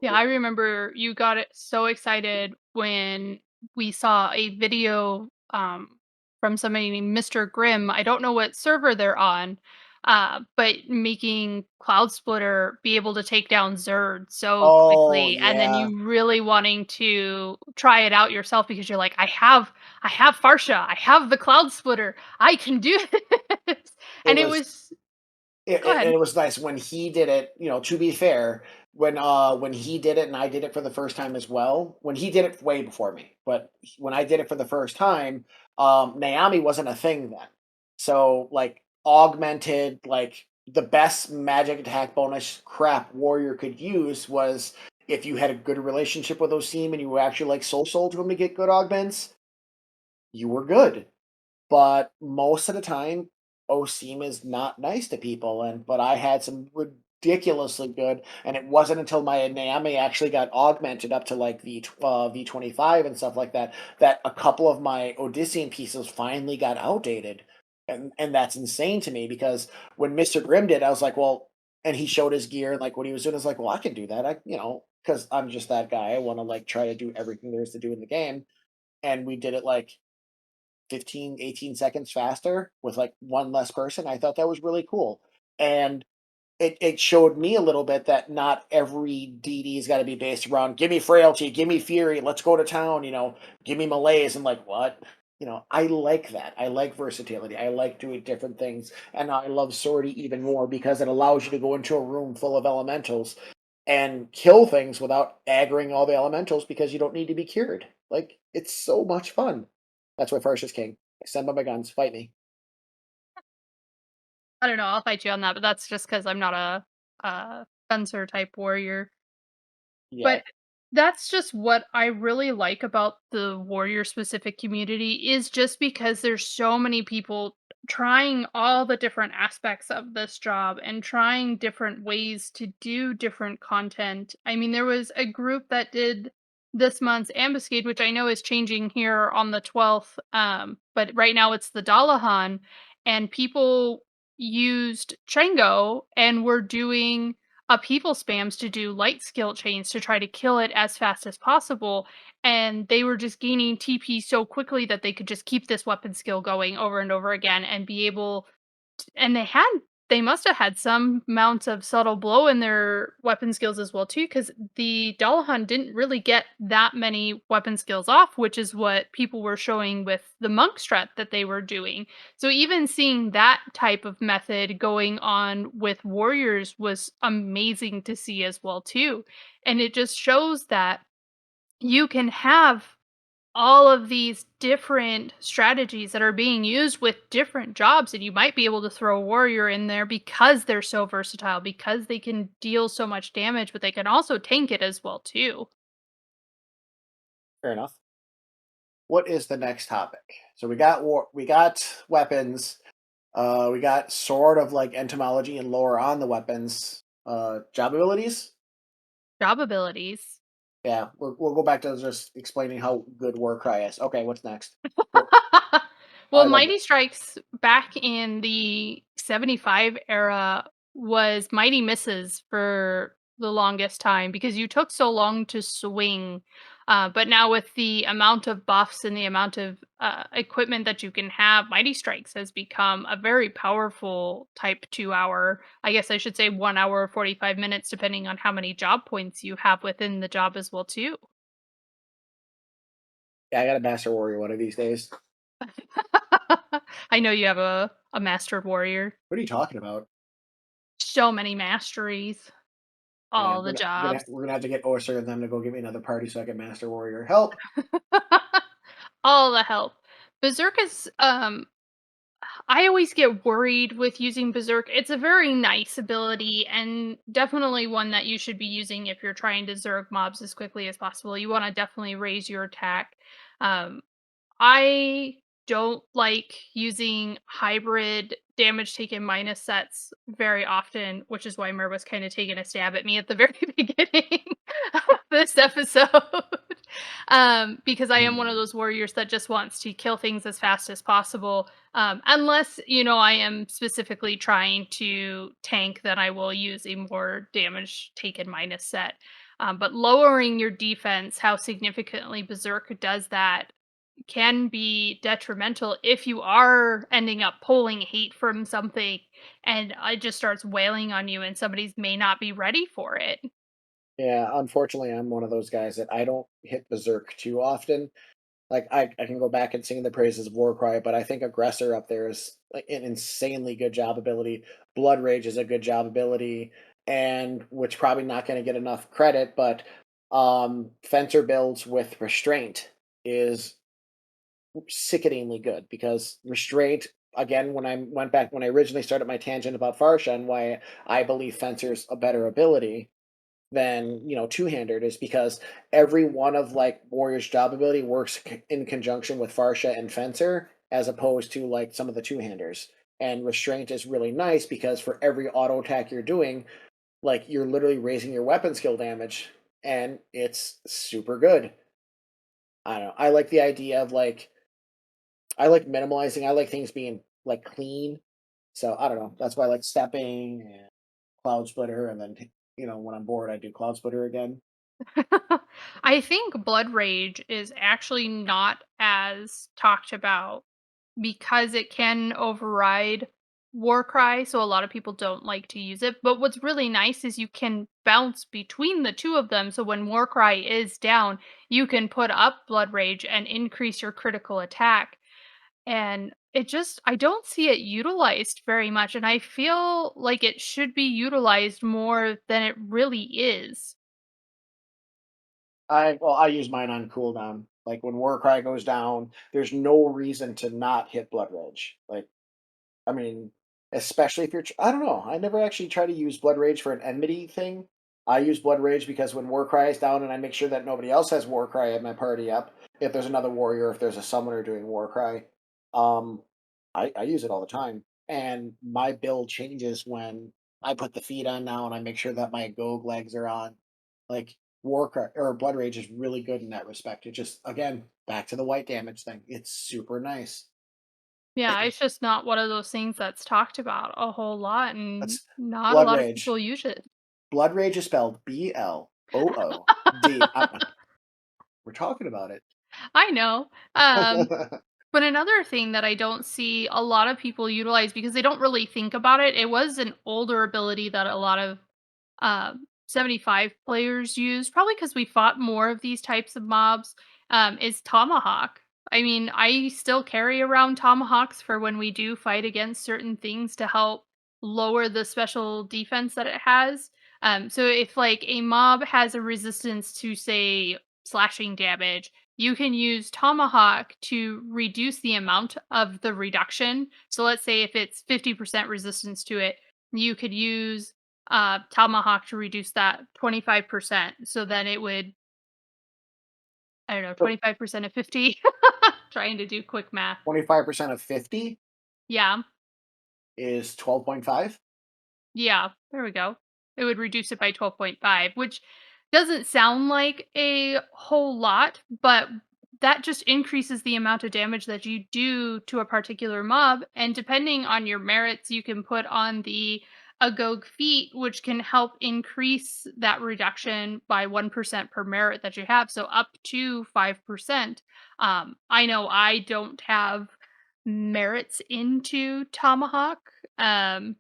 Yeah, I remember you got it so excited when we saw a video from somebody named Mr. Grimm. I don't know what server they're on, but making Cloud Splitter be able to take down Zerd so Oh quickly, and then yeah, you really wanting to try it out yourself because you're like, I have Farsha, I have the Cloud Splitter, I can do this, it and it was was. Go and ahead. it was nice when he did it, to be fair, when he did it and I did it for the first time as well, when he did it way before me, but when I did it for the first time, Naomi wasn't a thing then. So, like, augmented, like, the best magic attack bonus crap warrior could use was if you had a good relationship with Osim and you were actually like soul to him to get good augments, you were good. But most of the time, Osim is not nice to people, and but I had some ridiculously good, and it wasn't until my Naomi actually got augmented up to like V25 and stuff like that, that a couple of my Odyssean pieces finally got outdated. And that's insane to me because when Mr. Grimm did, I was like, well, and he showed his gear and like what he was doing, I was like, well, I can do that. Because I'm just that guy. I want to like try to do everything there is to do in the game. And we did it like 15, 18 seconds faster with like one less person. I thought that was really cool. And it showed me a little bit that not every DD's got to be based around give me frailty, give me fury, let's go to town, give me malaise. And like, what? I like that. I like versatility. I like doing different things. And I love Sortie even more because it allows you to go into a room full of elementals and kill things without aggroing all the elementals because you don't need to be cured. Like, it's so much fun. That's why First is king. I stand by my guns. Fight me. I don't know, I'll fight you on that, but that's just because 'cause I'm not a fencer type warrior. Yeah. But That's just what I really like about the warrior specific community is just because there's so many people trying all the different aspects of this job and trying different ways to do different content. I mean, there was a group that did this month's ambuscade, which I know is changing here on the 12th. But right now it's the Dalahan, and people used Chango and were doing people spams to do light skill chains to try to kill it as fast as possible, and they were just gaining TP so quickly that they could just keep this weapon skill going over and over again and be able and they must have had some amounts of subtle blow in their weapon skills as well too, because the Dullahan didn't really get that many weapon skills off, which is what people were showing with the monk strat that they were doing. So even seeing that type of method going on with warriors was amazing to see as well too. And it just shows that you can have all of these different strategies that are being used with different jobs, and you might be able to throw a warrior in there because they're so versatile, because they can deal so much damage, but they can also tank it as well too. Fair enough. What is the next topic? So we got we got weapons. We got sort of like entomology and lore on the weapons. Job abilities. Job abilities. Yeah, we'll go back to just explaining how good Warcry is. Okay, what's next? Well, Well, I love Mighty it. Strikes back in the 75 era was Mighty Misses for the longest time because you took so long to swing. But now, with the amount of buffs and the amount of equipment that you can have, Mighty Strikes has become a very powerful type 2 hour. I guess I should say 1 hour, 45 minutes, depending on how many job points you have within the job as well, too. Yeah, I got a Master Warrior one of these days. I know you have a mastered warrior. What are you talking about? So many masteries, Yeah, all the jobs. we're gonna have to get Orser and them to go give me another party so I can Master Warrior. Help! All the help. Berserk is, I always get worried with using Berserk. It's a very nice ability and definitely one that you should be using if you're trying to Zerg mobs as quickly as possible. You wanna definitely raise your attack. Um, I don't like using hybrid damage taken minus sets very often, which is why Myrrh was kind of taking a stab at me at the very beginning of this episode. Because I am one of Hmm. those warriors that just wants to kill things as fast as possible. Unless, I am specifically trying to tank, then I will use a more damage taken minus set. But lowering your defense, how significantly Berserk does that can be detrimental if you are ending up pulling hate from something and it just starts wailing on you and somebody's may not be ready for it. Yeah, unfortunately, I'm one of those guys that I don't hit Berserk too often. Like I can go back and sing the praises of Warcry, but I think Aggressor up there is like an insanely good job ability. Blood Rage is a good job ability, and which probably not going to get enough credit, but Fencer builds with Restraint is sickeningly good because Restraint again when I went back when I originally started my tangent about Farsha and why I believe Fencer's a better ability than two-handed is because every one of like Warrior's job ability works in conjunction with Farsha and Fencer as opposed to like some of the two-handers. And Restraint is really nice because for every auto attack you're doing, like you're literally raising your weapon skill damage, and it's super good. I don't know. I like the idea of like I like minimalizing. I like things being like clean. So I don't know. That's why I like stepping and cloud splitter, and then when I'm bored, I do cloud splitter again. I think Blood Rage is actually not as talked about because it can override Warcry, so a lot of people don't like to use it. But what's really nice is you can bounce between the two of them. So when Warcry is down, you can put up Blood Rage and increase your critical attack. And I don't see it utilized very much. And I feel like it should be utilized more than it really is. I use mine on cooldown. Like when Warcry goes down, there's no reason to not hit Blood Rage. Like I mean, especially if you're I don't know. I never actually tried to use Blood Rage for an enmity thing. I use Blood Rage because when Warcry is down and I make sure that nobody else has Warcry at my party up, if there's another warrior, if there's a summoner doing Warcry, um, I use it all the time. And my build changes when I put the feed on now and I make sure that my Gogue legs are on. Like Warcry or Blood Rage is really good in that respect. It just, again, back to the white damage thing. It's super nice. Yeah, it's just not one of those things that's talked about a whole lot, and That's not a Blood lot of people Rage. use it. Blood Rage is spelled BLOOD. We're talking about it. I know. But another thing that I don't see a lot of people utilize because they don't really think about it, it was an older ability that a lot of 75 players use, probably because we fought more of these types of mobs, is Tomahawk. I mean, I still carry around Tomahawks for when we do fight against certain things to help lower the special defense that it has. So if like a mob has a resistance to say slashing damage, you can use Tomahawk to reduce the amount of the reduction. So let's say if it's 50% resistance to it, you could use Tomahawk to reduce that 25%. So then it would, I don't know, So 25% of 50. Trying to do quick math. 25% of 50 Yeah. is 12.5. Yeah, there we go. It would reduce it by 12.5, which doesn't sound like a whole lot, but that just increases the amount of damage that you do to a particular mob. And depending on your merits, you can put on the Agog feat, which can help increase that reduction by 1% per merit that you have. So up to 5%. I know I don't have merits into Tomahawk. Um,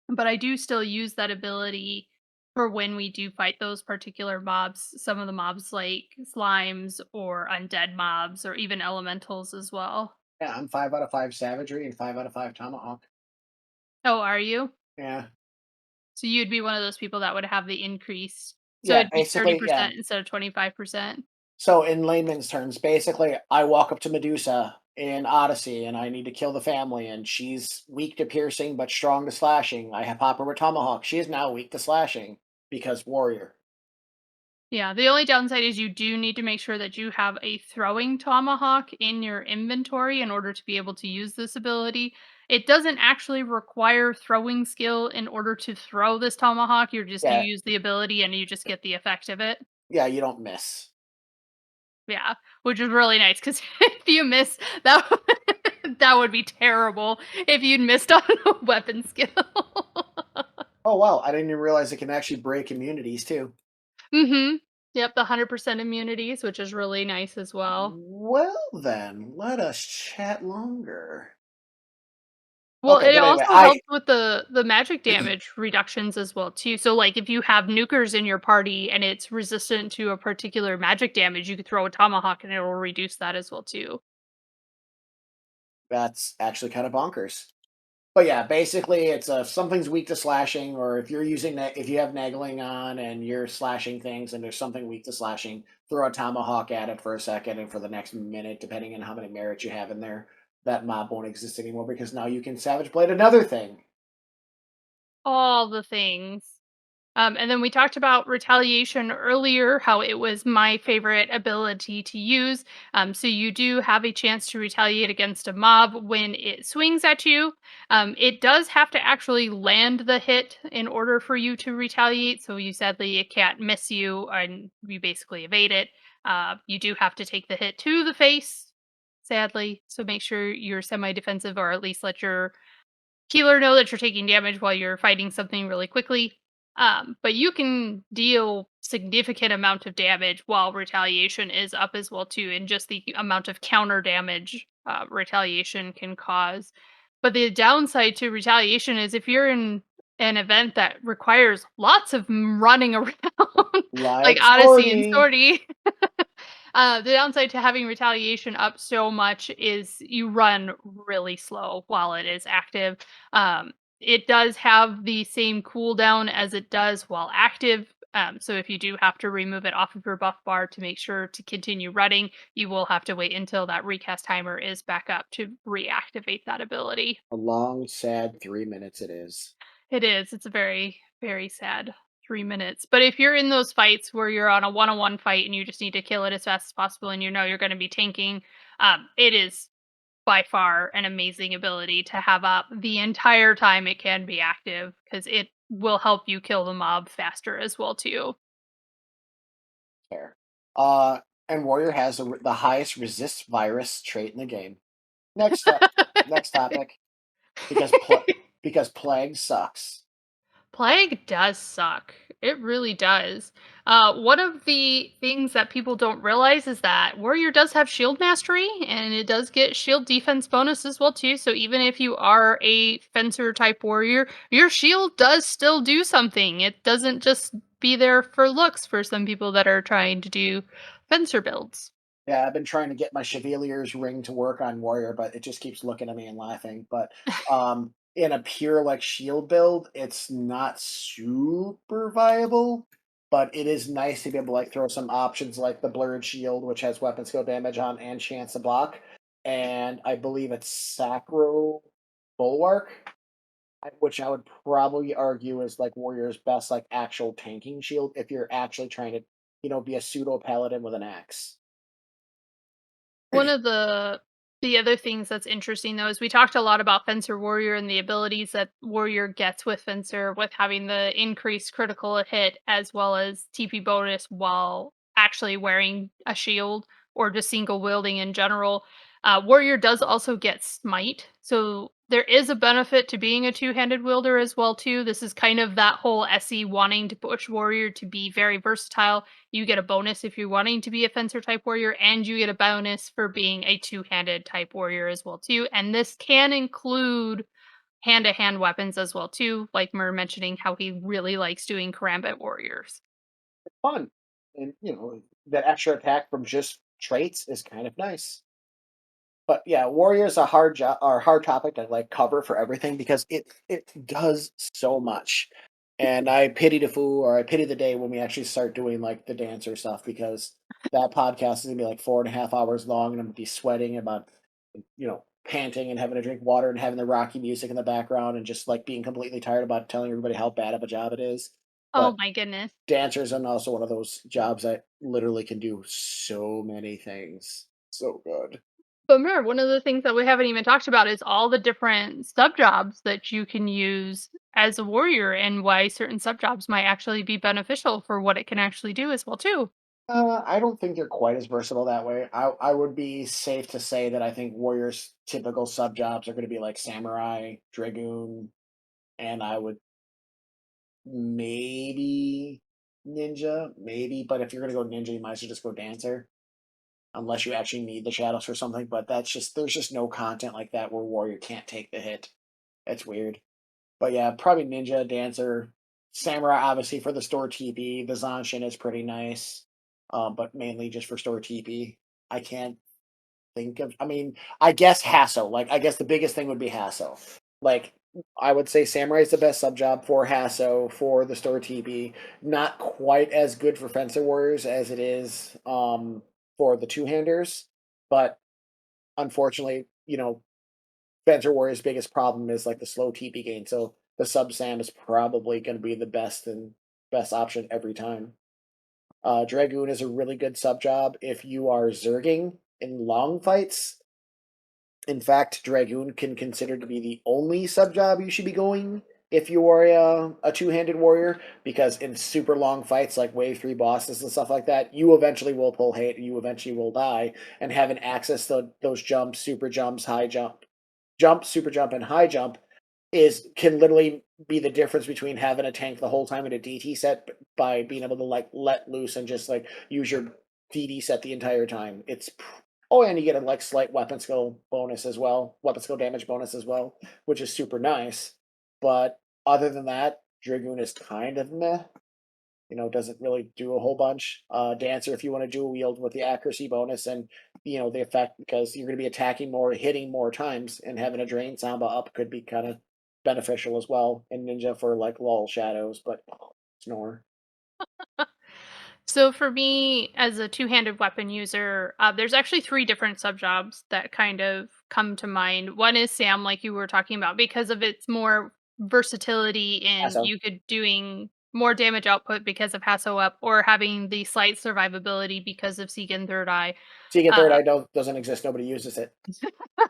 but I do still use that ability for when we do fight those particular mobs. Some of the mobs like slimes or undead mobs or even elementals as well. Yeah, I'm 5 out of 5 savagery and 5 out of 5 tomahawk. Oh, are you? Yeah. So you'd be one of those people that would have the increase. So Yeah, it'd be basically, yeah. 30% instead of 25%. So in layman's terms, basically, I walk up to Medusa in Odyssey and I need to kill the family, and she's weak to piercing but strong to slashing. I have pop her with tomahawk. She is now weak to slashing because warrior. Yeah, the only downside is you do need to make sure that you have a throwing tomahawk in your inventory in order to be able to use this ability. It doesn't actually require throwing skill in order to throw this tomahawk. You Yeah, use the ability and you just get the effect of it. yeah, you don't miss. Yeah, which is really nice because if you miss that, that would be terrible if you'd missed on a weapon skill. Oh wow, I didn't even realize it can actually break immunities too. Mm-hmm. Yep, the 100% immunities, which is really nice as well. Well then, let us chat longer. Well, Okay, it but anyway, also helps with the magic damage reductions as well too. So like if you have nukers in your party and it's resistant to a particular magic damage, you could throw a tomahawk and it'll reduce that as well too. that's actually kind of bonkers. But yeah, basically, it's if something's weak to slashing, or if you're using that, if you have naggling on and you're slashing things, and there's something weak to slashing, throw a tomahawk at it for a second, and for the next minute, depending on how many merits you have in there, that mob won't exist anymore because now you can savage blade another thing. All the things. And then we talked about retaliation earlier, how it was my favorite ability to use. So you do have a chance to retaliate against a mob when it swings at you. It does have to actually land the hit in order for you to retaliate. So you sadly it can't miss you, and you basically evade it. You do have to take the hit to the face, sadly. So make sure you're semi-defensive, or at least let your healer know that you're taking damage while you're fighting something really quickly. But you can deal significant amount of damage while retaliation is up as well too, and just the amount of counter damage retaliation can cause. But the downside to retaliation is if you're in an event that requires lots of running around, like Like Odyssey and Sporty. Sortie, the downside to having retaliation up so much is you run really slow while it is active. It does have the same cooldown as it does while active. So if you do have to remove it off of your buff bar to make sure to continue running, you will have to wait until that recast timer is back up to reactivate that ability. A long, sad 3 minutes it is. It is. It's very, very sad. 3 minutes. But if you're in those fights where you're on a one-on-one fight and you just need to kill it as fast as possible and you know you're going to be tanking, it is by far an amazing ability to have up the entire time it can be active because it will help you kill the mob faster as well too. Fair. Uh, and Warrior has the highest resist virus trait in the game. Next up, next topic, because because plague sucks. Plague does suck. It really does. One of the things that people don't realize is that Warrior does have shield mastery, and it does get shield defense bonus as well too. So even if you are a fencer type warrior, your shield does still do something. It doesn't just be there for looks for some people that are trying to do fencer builds. Yeah, I've been trying to get my Chevalier's ring to work on Warrior, but it just keeps looking at me and laughing. But in a pure like shield build, it's not super viable. But it is nice to be able to like throw some options like the blurred shield, which has weapon skill damage on and chance to block, and I believe it's Sacro Bulwark, which I would probably argue is like Warrior's best like actual tanking shield if you're actually trying to be a pseudo paladin with an axe. One of the other things that's interesting though is we talked a lot about Fencer Warrior and the abilities that Warrior gets with Fencer with having the increased critical hit as well as TP bonus while actually wearing a shield or just single wielding in general. Warrior does also get Smite, so there is a benefit to being a two-handed wielder as well too. This is kind of that whole SE wanting to push Warrior to be very versatile. You get a bonus if you're wanting to be a fencer type warrior, and you get a bonus for being a two-handed type warrior as well too. And this can include hand-to-hand weapons as well too, like Myrrh mentioning how he really likes doing karambit warriors. Fun. And that extra attack from just traits is kind of nice. But yeah, warriors are hard job are hard topic to like cover for everything because it does so much. And I pity the fool or I pity the day when we actually start doing like the dancer stuff because that podcast is gonna be like 4.5 hours long and I'm gonna be sweating about panting and having to drink water and having the rocky music in the background and just like being completely tired about telling everybody how bad of a job it is. Oh But my goodness. dancers and also one of those jobs that literally can do so many things. So good. But Myrrh, one of the things that we haven't even talked about is all the different sub jobs that you can use as a warrior and why certain sub jobs might actually be beneficial for what it can actually do as well too. I don't think they're quite as versatile that way. I would be safe to say that I think warriors' typical sub jobs are going to be like samurai, dragoon, and I would maybe ninja, maybe. But if you're going to go ninja, you might as well just go dancer, unless you actually need the shadows for something. But that's just there's just no content like that where warrior can't take the hit. That's weird. But yeah, probably ninja, dancer, samurai. Obviously for the store TP, the Zanshin is pretty nice, but mainly just for store TP. I can't think of. I mean, I guess Hasso. Like, I guess the biggest thing would be Hasso. Like, I would say Samurai is the best sub job for Hasso for the store TP. Not quite as good for Fencer Warriors as it is for the two handers, but unfortunately, Fencer Warrior's biggest problem is like the slow TP gain. So the sub Sam is probably going to be the best option every time. Dragoon is a really good sub job if you are zerging in long fights. In fact, Dragoon can consider to be the only sub job you should be going if you are a two-handed warrior, because in super long fights like wave 3 bosses and stuff like that, you eventually will pull hate, you eventually will die, and having access to those jumps, super jumps, super jump, and high jump is can literally be the difference between having a tank the whole time in a DT set by being able to like let loose and just like use your DD set the entire time. Oh, and you get a like slight weapon skill bonus as well, weapon skill damage bonus as well, which is super nice. But other than that, Dragoon is kind of meh. Doesn't really do a whole bunch. Dancer, if you want to dual wield with the accuracy bonus and the effect, because you're going to be attacking more, hitting more times, and having a drain samba up could be kind of beneficial as well. And ninja for like lull shadows, but snore. So for me, as a two-handed weapon user, there's actually three different sub jobs that kind of come to mind. One is Sam, like you were talking about, because of its more versatility in So you could doing more damage output because of Hasso Up or having the slight survivability because of Seek and Third Eye, Seeing a third uh, eye don't doesn't exist. Nobody uses it.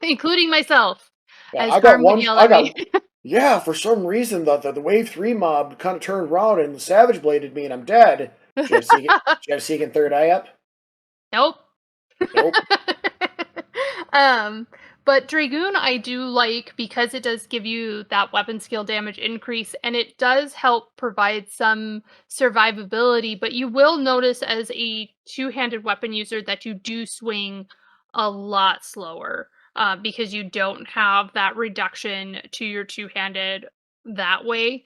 including myself, Yeah, as I got Carm would one. yell I at me. got. Yeah, for some reason the wave three mob kind of turned around and savage bladed me, and I'm dead. Do you have Seek? Do you have Seek and third eye up? Nope. Nope. um, but Dragoon I do like because it does give you that weapon skill damage increase and it does help provide some survivability, but you will notice as a two-handed weapon user that you do swing a lot slower because you don't have that reduction to your two-handed that way.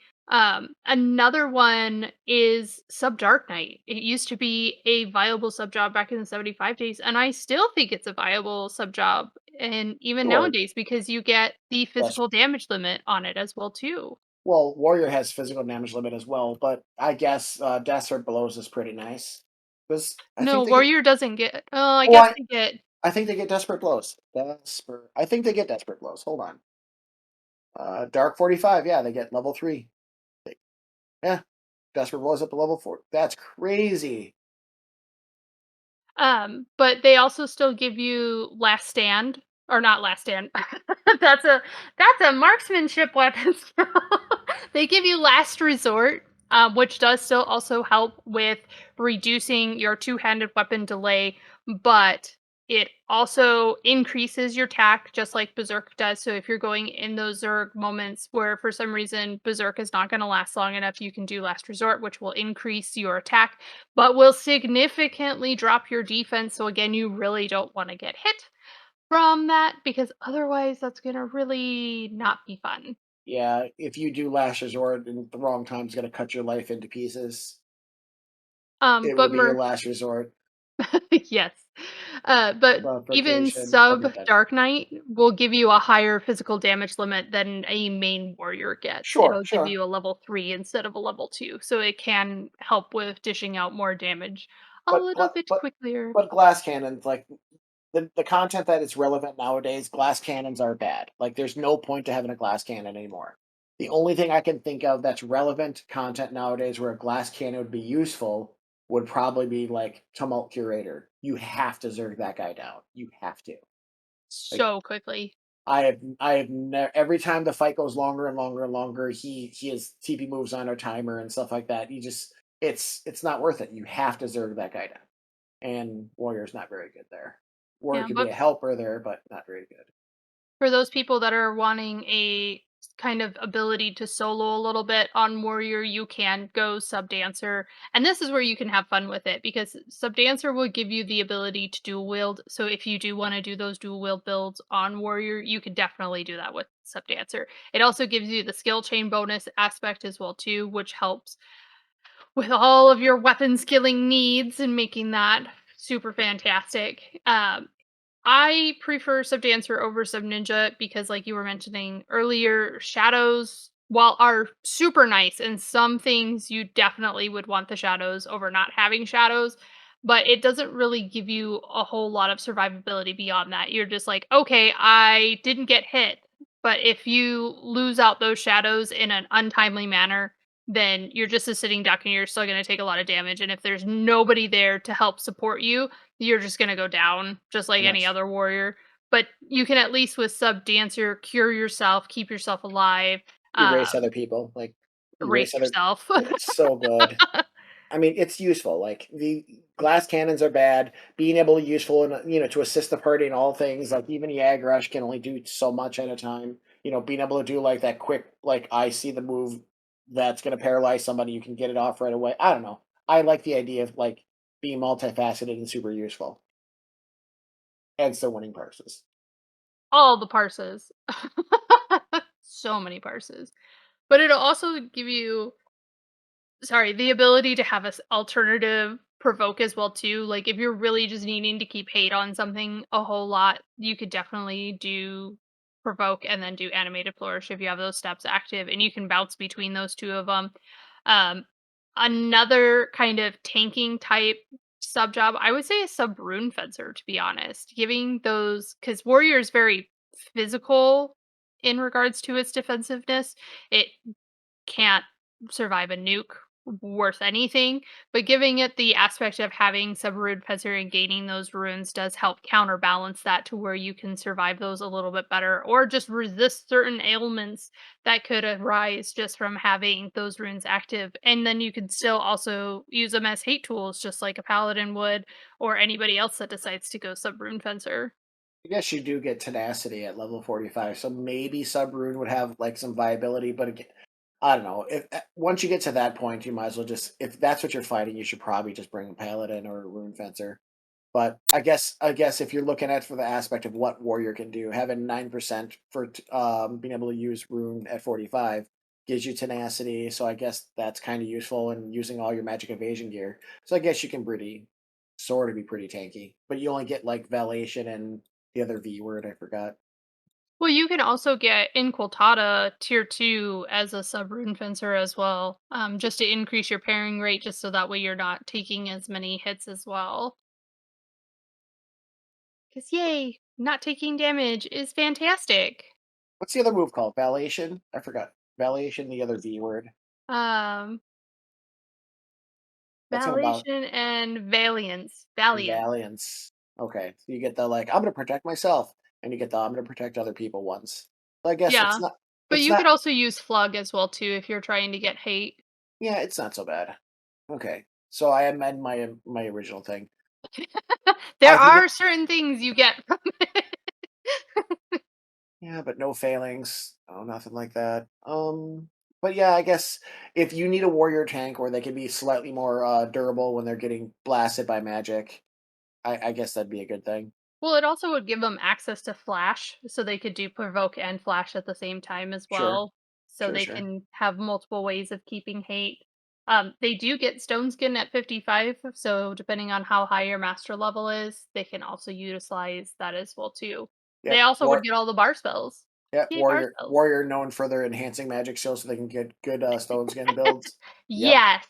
Another one is Sub Dark Knight. It used to be a viable sub job back in the 75 days, and I still think it's a viable sub job, and even Sure. nowadays because you get the Yes. physical damage limit on it as well too. Well, warrior has physical damage limit as well, but I guess desert blows is pretty nice because I No, think they get. warrior doesn't get. Oh, I Oh, guess they get. I think they get desperate blows. Desperate. I think they get desperate blows. Hold on. Dark 45. Yeah, they get level 3. Yeah, desperate blows up to level 4. That's crazy. But they also still give you last stand or not last stand. that's a that's a marksmanship weapon skill. They give you last resort, which does still also help with reducing your two-handed weapon delay, but it also increases your tack just like Berserk does. So if you're going in those Zerg moments where for some reason Berserk is not going to last long enough, you can do last resort, which will increase your attack but will significantly drop your defense. So again, you really don't want to get hit from that because otherwise that's going to really not be fun. Yeah, if you do last resort and the wrong time is going to cut your life into pieces, it will But be your last resort. yes. But even Bifurcation. I'll sub get that. Dark Knight will give you a higher physical damage limit than a main warrior gets. Sure, It'll give sure. you a level 3 instead of a level 2. So it can help with dishing out more damage a But little bit quicker. but glass cannons, like the content that is relevant nowadays, glass cannons are bad. Like there's no point to having a glass cannon anymore. The only thing I can think of that's relevant content nowadays where a glass cannon would be useful would probably be like Tumult Curator. You have to zerg that guy down. You have to. Like So quickly. every time the fight goes longer and longer and longer, he has TP moves on a timer and stuff like that. You just it's not worth it. You have to zerg that guy down. And Warrior's not very good there. Warrior Yeah, can be but a helper there, but not very good. for those people that are wanting a kind of ability to solo a little bit on warrior, you can go sub dancer, and this is where you can have fun with it because sub dancer will give you the ability to dual wield. So if you do want to do those dual wield builds on warrior, you could definitely do that with sub dancer. It also gives you the skill chain bonus aspect as well too, which helps with all of your weapon skilling needs and making that super fantastic. I prefer Sub Dancer over Sub Ninja because, like you were mentioning earlier, shadows, while are super nice, and some things you definitely would want the shadows over not having shadows, but it doesn't really give you a whole lot of survivability beyond that. You're just like, okay, I didn't get hit, but if you lose out those shadows in an untimely manner, then you're just a sitting duck and you're still going to take a lot of damage. And if there's nobody there to help support you, you're just gonna go down just like Pretty any much other warrior. But you can at least with sub dancer cure yourself, keep yourself alive, erase other um, people. Like erase erase other. yourself. It's so good. I mean, it's useful. Like the glass cannons are bad. Being able to useful and to assist the party in all things. Like even Yag Rush can only do so much at a time. Being able to do like that quick, like I see the move that's going to paralyze somebody, you can get it off right away. I don't know. I like the idea of like being multifaceted and super useful and still winning purses. All the parses. So many parses. But it'll also give you the ability to have a alternative provoke as well too. Like if you're really just needing to keep hate on something a whole lot, you could definitely do provoke and then do animated flourish if you have those steps active, and you can bounce between those two of them. Um, Another kind of tanking type sub job, I would say a sub rune fencer, to be honest, giving those because warrior is very physical in regards to its defensiveness. It can't survive a nuke worth anything, but giving it the aspect of having sub-rune fencer and gaining those runes does help counterbalance that to where you can survive those a little bit better or just resist certain ailments that could arise just from having those runes active. And then you could still also use them as hate tools just like a paladin would or anybody else that decides to go sub-rune fencer. I guess you do get tenacity at level 45, so maybe sub rune would have like some viability. But again, I don't know. If once you get to that point, you might as well just if that's what you're fighting, you should probably just bring a paladin or a rune fencer. But I guess if you're looking at for the aspect of what warrior can do, having 9% for being able to use rune at 45 gives you tenacity. So I guess that's kind of useful and using all your magic evasion gear. So I guess you can pretty sort of be pretty tanky, but you only get like Valation and the other V word I forgot. Well, you can also get Inquiltata tier 2 as a sub-rune fencer as well, just to increase your pairing rate, just so that way you're not taking as many hits as well. Because yay, not taking damage is fantastic. What's the other move called? Valation? I forgot. Valation, the other V word. Um, That's something about Valation and Valiance. Valiance. Valiance. Okay, so you get the like I'm gonna protect myself, and you get the I'm gonna protect other people ones. So I guess it's Yeah. not. But It's you could not. also use Flug as well too if you're trying to get hate. Yeah, it's not so bad. Okay, so I amend my original thing. There I think it. are certain things you get from it. Yeah, but no failings. Oh, nothing like that. But yeah, I guess if you need a warrior tank where they can be slightly more durable when they're getting blasted by magic, I guess that'd be a good thing. Well, it also would give them access to flash, so they could do provoke and flash at the same time as Sure, well. So sure, they sure. can have multiple ways of keeping hate. They do get stone skin at 55, so depending on how high your master level is, they can also utilize that as well too. They Yep. also would get all the bar spells. Yep. Yay, bar spells. Warrior known for their enhancing magic skills, so they can get good stone skin builds. Yep. Yes,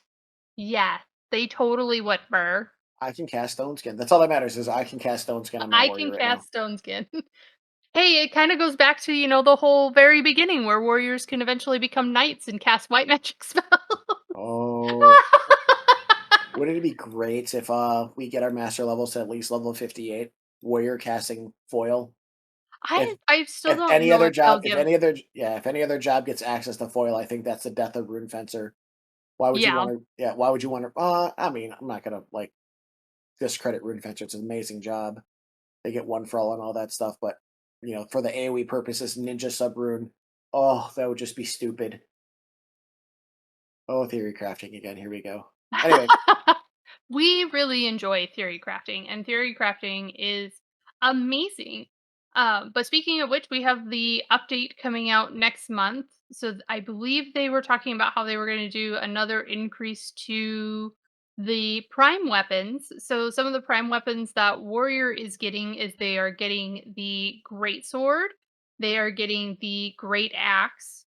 yes, they totally would, Burr. I can cast stone skin. That's all that matters is I can cast stone skin on my I warrior can right now. cast stone skin. Hey, it kind of goes back to, the whole very beginning where warriors can eventually become knights and cast white magic spells. Oh, wouldn't it be great if we get our master levels to at least level 58? Warrior casting foil. If I still if don't any know other if they'll job, if give. any other yeah, if any other job gets access to foil, I think that's the death of Rune Fencer. Why would you Yeah. want to? Yeah, why would you want to? I mean, I'm not gonna like discredit Rune Fencer. It's an amazing job. They get one for all and all that stuff, but for the AoE purposes, Ninja Sub Rune. Oh, that would just be stupid. Oh, theory crafting again. Here we go. Anyway, We really enjoy theory crafting, and theory crafting is amazing. But speaking of which, we have the update coming out next month. So I believe they were talking about how they were going to do another increase to the prime weapons. So some of the prime weapons that Warrior is getting is they are getting the Great Sword, they are getting the Great Axe.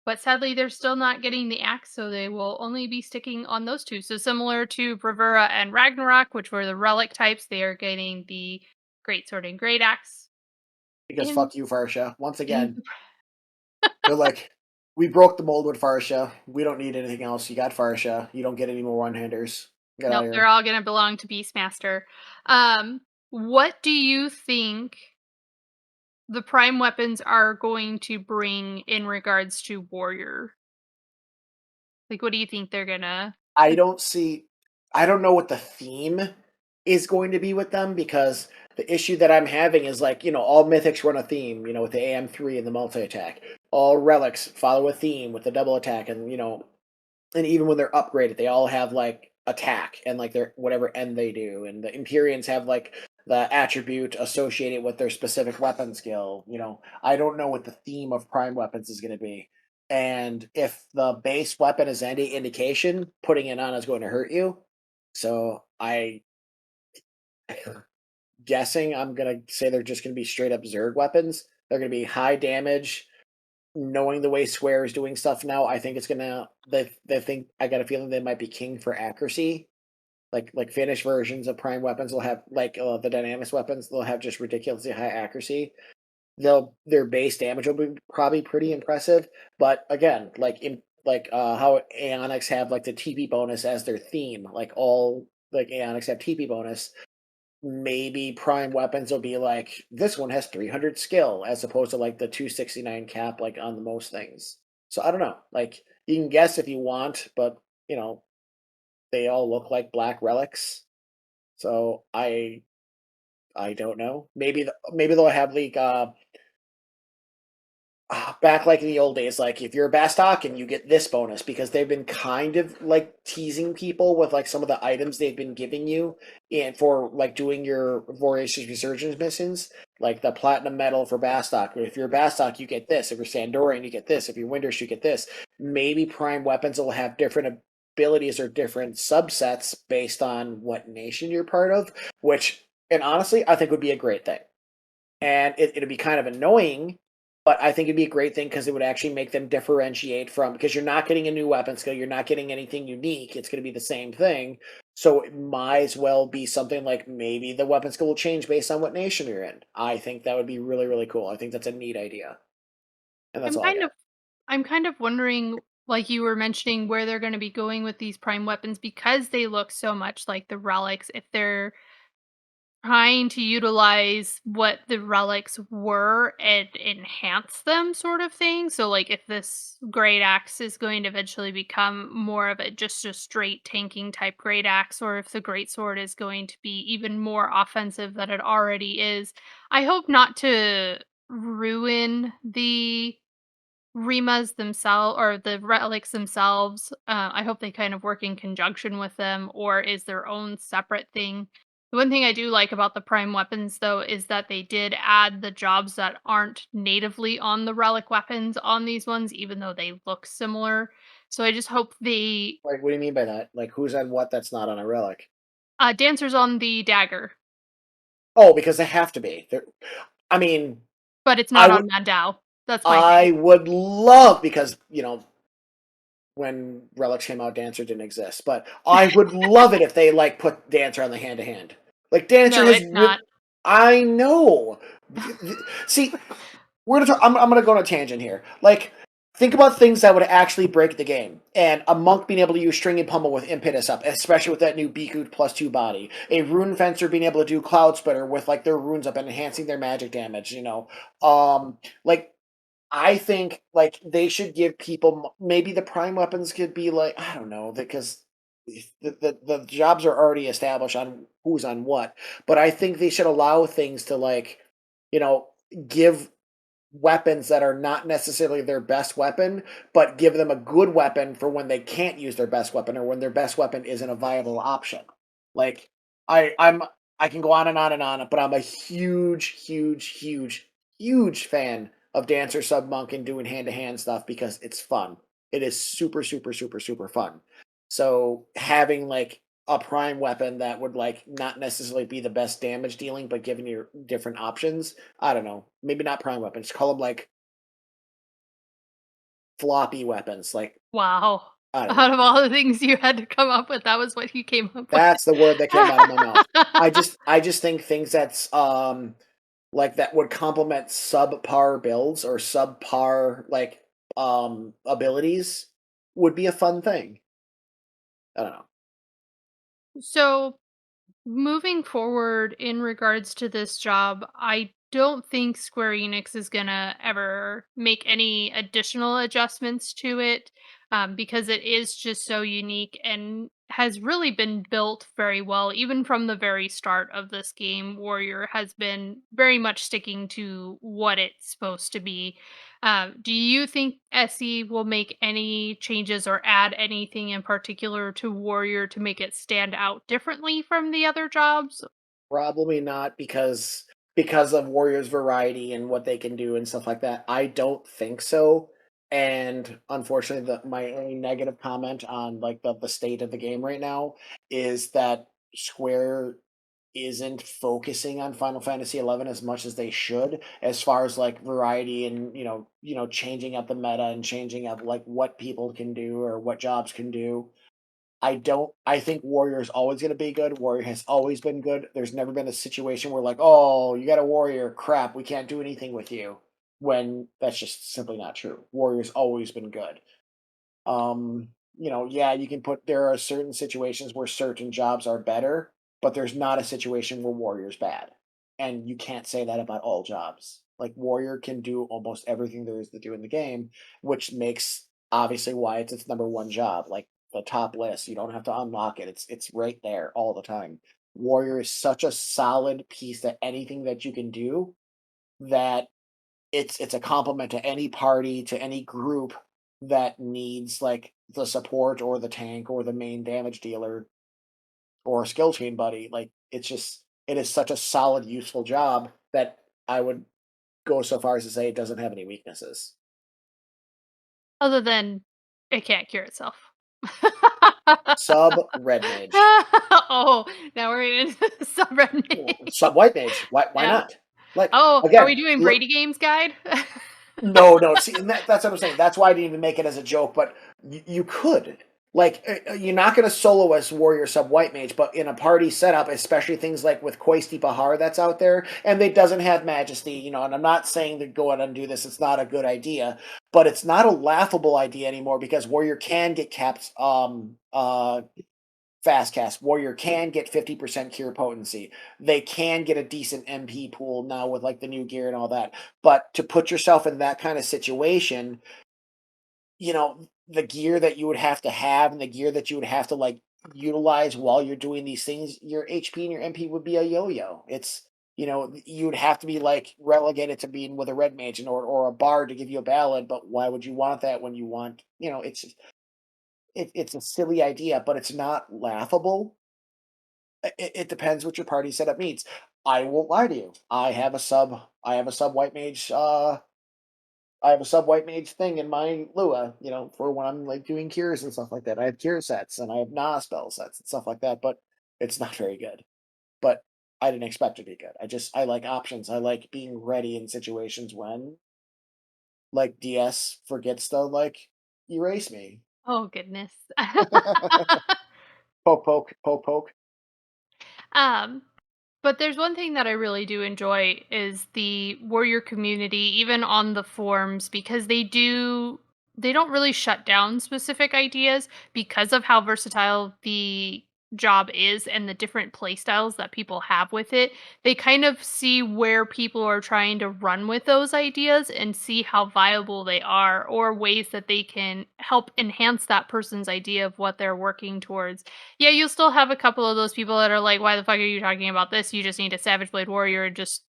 But sadly, they're still not getting the axe, so they will only be sticking on those two. So similar to Bravura and Ragnarok, which were the relic types, they are getting the Great Sword and Great Axe because in fuck you, Farsha. Once in again, they're like, we broke the mold with Farsha. We don't need anything else. You got Farsha. You don't get any more one handers. Get out Nope, of they're here. all gonna belong to Beastmaster. What do you think the prime weapons are going to bring in regards to Warrior? Like, what do you think they're gonna I don't see. I don't know what the theme is going to be with them because the issue that I'm having is like all mythics run a theme. With the AM3 and the multi attack. All relics follow a theme with the double attack, and even when they're upgraded, they all have like attack and like their whatever end they do. And the Empyreans have like the attribute associated with their specific weapon skill. I don't know what the theme of prime weapons is going to be. And if the base weapon is any indication, putting it on is going to hurt you. So I guessing I'm gonna say they're just gonna be straight up Zerg weapons. They're gonna be high damage. Knowing the way Square is doing stuff now, I think it's gonna they think I got a feeling they might be king for accuracy. Like finished versions of Prime weapons will have like the Dynamis weapons, they'll have just ridiculously high accuracy. Their base damage will be probably pretty impressive, but again, like how Aeonics have like the TP bonus as their theme, like all like Aeonics have TP bonus. Maybe prime weapons will be like this one has 300 skill as opposed to like the 269 cap like on the most things. So I don't know. Like you can guess if you want, but you know, they all look like black relics. So I don't know. Maybe they'll have like back like in the old days, like if you're a Bastok and you get this bonus because they've been kind of like teasing people with like some of the items they've been giving you and for like doing your Voracious Resurgence missions, like the platinum medal for Bastok. If you're a Bastok, you get this. If you're Sandorian, you get this. If you're Windrush, you get this. Maybe prime weapons will have different abilities or different subsets based on what nation you're part of, which and honestly I think would be a great thing and it'd be kind of annoying, but I think it'd be a great thing because it would actually make them differentiate from because you're not getting a new weapon skill, you're not getting anything unique. It's going to be the same thing, so it might as well be something like maybe the weapon skill will change based on what nation you're in. I think that would be really really cool. I think that's a neat idea, and that's I'm all I kind got. of I'm kind of wondering, like you were mentioning, where they're going to be going with these prime weapons because they look so much like the relics. If they're trying to utilize what the relics were and enhance them, sort of thing. So, like, if this great axe is going to eventually become more of a just a straight tanking type great axe, or if the great sword is going to be even more offensive than it already is. I hope not to ruin the Rimas themselves or the relics themselves. I hope they kind of work in conjunction with them or is their own separate thing. The one thing I do like about the prime weapons though is that they did add the jobs that aren't natively on the relic weapons on these ones, even though they look similar. So I just hope the Like, what do you mean by that? Like, who's on what that's not on a relic? dancers on the dagger, Oh, because they have to be. I mean, but it's I not would on Mandao. That's my I thing. would love because when Relics came out, Dancer didn't exist. But I would love it if they like put Dancer on the hand to hand. Like Dancer No, has, it's not. I know. See, I'm gonna go on a tangent here. Like, think about things that would actually break the game, and a monk being able to use string and pummel with impetus up, especially with that new Biku +2 body. A rune fencer being able to do cloud splitter with like their runes up and enhancing their magic damage. Like I think like they should give people maybe the prime weapons could be like I don't know because the jobs are already established on who's on what, but I think they should allow things to like you know give weapons that are not necessarily their best weapon, but give them a good weapon for when they can't use their best weapon or when their best weapon isn't a viable option. Like I'm I can go on and on and on, but I'm a huge fan of Dancer Sub Monk and doing hand to hand stuff because it's fun. It is super fun. So having like a prime weapon that would like not necessarily be the best damage dealing, but giving you different options. I don't know. Maybe not prime weapons. Call them like floppy weapons. Like Wow. I don't Out know. of all the things you had to come up with, that was what you came up with. That's the word that came out of my mouth. I just think things that's like that would complement subpar builds or subpar like abilities would be a fun thing. I don't know. So, moving forward in regards to this job, I don't think Square Enix is gonna ever make any additional adjustments to it because it is just so unique and has really been built very well. Even from the very start of this game, Warrior has been very much sticking to what it's supposed to be. Do you think SE will make any changes or add anything in particular to Warrior to make it stand out differently from the other jobs? Probably not because of Warriors variety and what they can do and stuff like that. I don't think so. And unfortunately, my only negative comment on like the state of the game right now is that Square isn't focusing on Final Fantasy 11 as much as they should, as far as like variety and changing up the meta and changing up like what people can do or what jobs can do. I think Warrior is always gonna be good. Warrior has always been good. There's never been a situation where like, "Oh, you got a Warrior, crap, we can't do anything with you." When that's just simply not true. Warrior's always been good. Yeah, you can put there are certain situations where certain jobs are better, but there's not a situation where warrior's bad. And you can't say that about all jobs. Like warrior can do almost everything there is to do in the game, which makes obviously why it's its number one job. Like the top list, you don't have to unlock it. It's right there all the time. Warrior is such a solid piece that anything that you can do that it's a compliment to any party, to any group that needs like the support or the tank or the main damage dealer or a skill chain buddy. Like it is such a solid, useful job that I would go so far as to say it doesn't have any weaknesses. Other than it can't cure itself. Sub red mage, Oh, now we're in sub-red sub mage. white mage. Why Yeah. not? Like Oh, are we again, doing look. Brady Games guide? No, no. See, and that's what I'm saying. That's why I didn't even make it as a joke. But you could, like, you're not going to solo as warrior sub white mage, but in a party setup, especially things like with Koisti Bahar that's out there, and it doesn't have majesty, And I'm not saying to go out and do this. It's not a good idea, but it's not a laughable idea anymore because warrior can get capped fast cast. Warrior can get 50% cure potency. They can get a decent MP pool now with like the new gear and all that. But to put yourself in that kind of situation, the gear that you would have and the gear that you would have to like utilize while you're doing these things, your HP and your MP would be a yo-yo. You'd have to be like relegated to being with a red mage or a bard to give you a ballad, but why would you want that when you want, it's a silly idea, but it's not laughable. It depends what your party setup needs. I won't lie to you. I have a sub white mage. I have a sub white mage thing in my Lua. For when I'm like doing cures and stuff like that. I have cure sets and I have nah spell sets and stuff like that. But it's not very good. But I didn't expect it to be good. I like options. I like being ready in situations when like DS forgets to like erase me. Oh, goodness. Poke poke poke poke. Um, but there's one thing that I really do enjoy is the warrior community, even on the forums, because they don't really shut down specific ideas because of how versatile the job is and the different play styles that people have with it. They kind of see where people are trying to run with those ideas and see how viable they are or ways that they can help enhance that person's idea of what they're working towards. Yeah, you'll still have a couple of those people that are like, "Why the fuck are you talking about this? You just need a Savage Blade Warrior and just,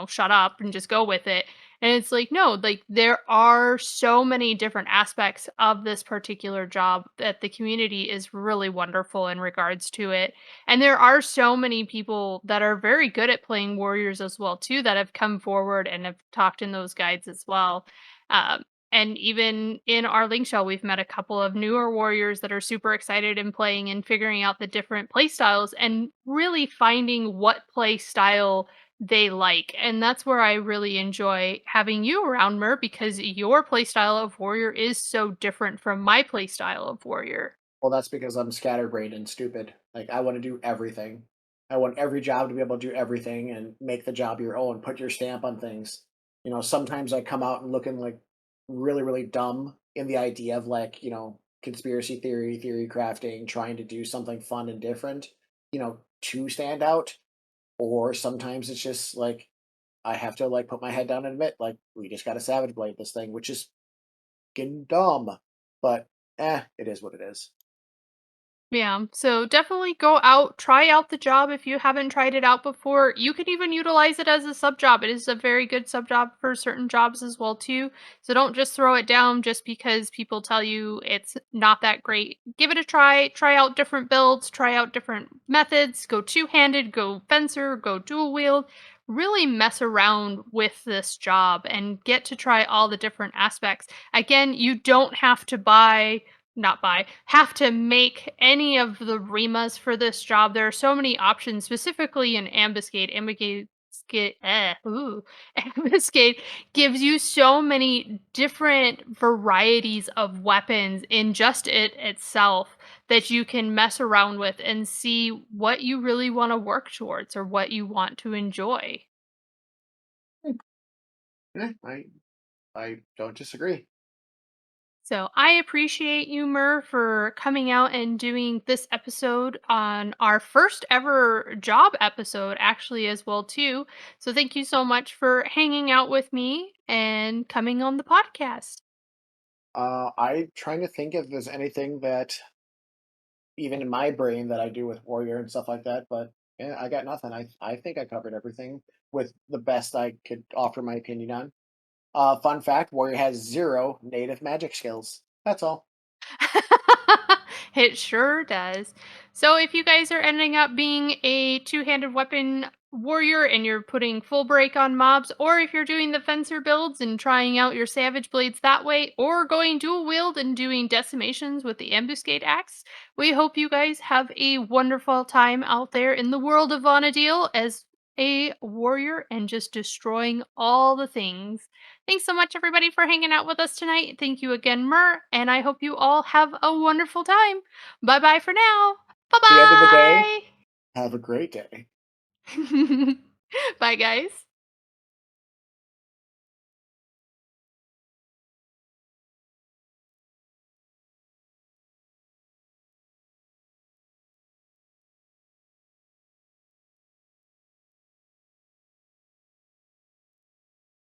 shut up and just go with it." And it's like, no, like there are so many different aspects of this particular job that the community is really wonderful in regards to it. And there are so many people that are very good at playing warriors as well too that have come forward and have talked in those guides as well. Um, and even in our link shell, we've met a couple of newer warriors that are super excited in playing and figuring out the different play styles and really finding what play style they like. And that's where I really enjoy having you around, Mer, because your play style of warrior is so different from my play style of warrior. Well, that's because I'm scatterbrained and stupid. Like, I want to do everything. I want every job to be able to do everything and make the job your own, put your stamp on things. Sometimes I come out and looking like really, really dumb in the idea of like, conspiracy theory crafting, trying to do something fun and different, to stand out. Or sometimes it's just like, I have to like put my head down and admit, like, we just got a Savage Blade this thing, which is fucking dumb. But, it is what it is. Yeah, so definitely go out, try out the job if you haven't tried it out before. You can even utilize it as a sub job. It is a very good sub job for certain jobs as well too. So don't just throw it down just because people tell you it's not that great. Give it a try. Try out different builds, try out different methods, go two-handed, go fencer, go dual wield. Really mess around with this job and get to try all the different aspects. Again, you don't have to have to make any of the remas for this job. There are so many options, specifically in Ambuscade. Ambuscade gives you so many different varieties of weapons in just it itself that you can mess around with and see what you really want to work towards or what you want to enjoy. I don't disagree. So I appreciate you, Mur, for coming out and doing this episode on our first ever job episode, actually, as well too. So thank you so much for hanging out with me and coming on the podcast. I'm trying to think if there's anything that even in my brain that I do with Warrior and stuff like that, but yeah, I got nothing. I think I covered everything with the best I could offer my opinion on. Fun fact: Warrior has zero native magic skills. That's all. It sure does. So, if you guys are ending up being a two-handed weapon warrior and you're putting full break on mobs, or if you're doing the fencer builds and trying out your savage blades that way, or going dual wield and doing decimations with the ambuscade axe, we hope you guys have a wonderful time out there in the world of Vonadil as a warrior and just destroying all the things. Thanks so much, everybody, for hanging out with us tonight. Thank you again, Myrrh, and I hope you all have a wonderful time. Bye bye for now. At the end of the day, Bye have a great day. bye. Bye, guys.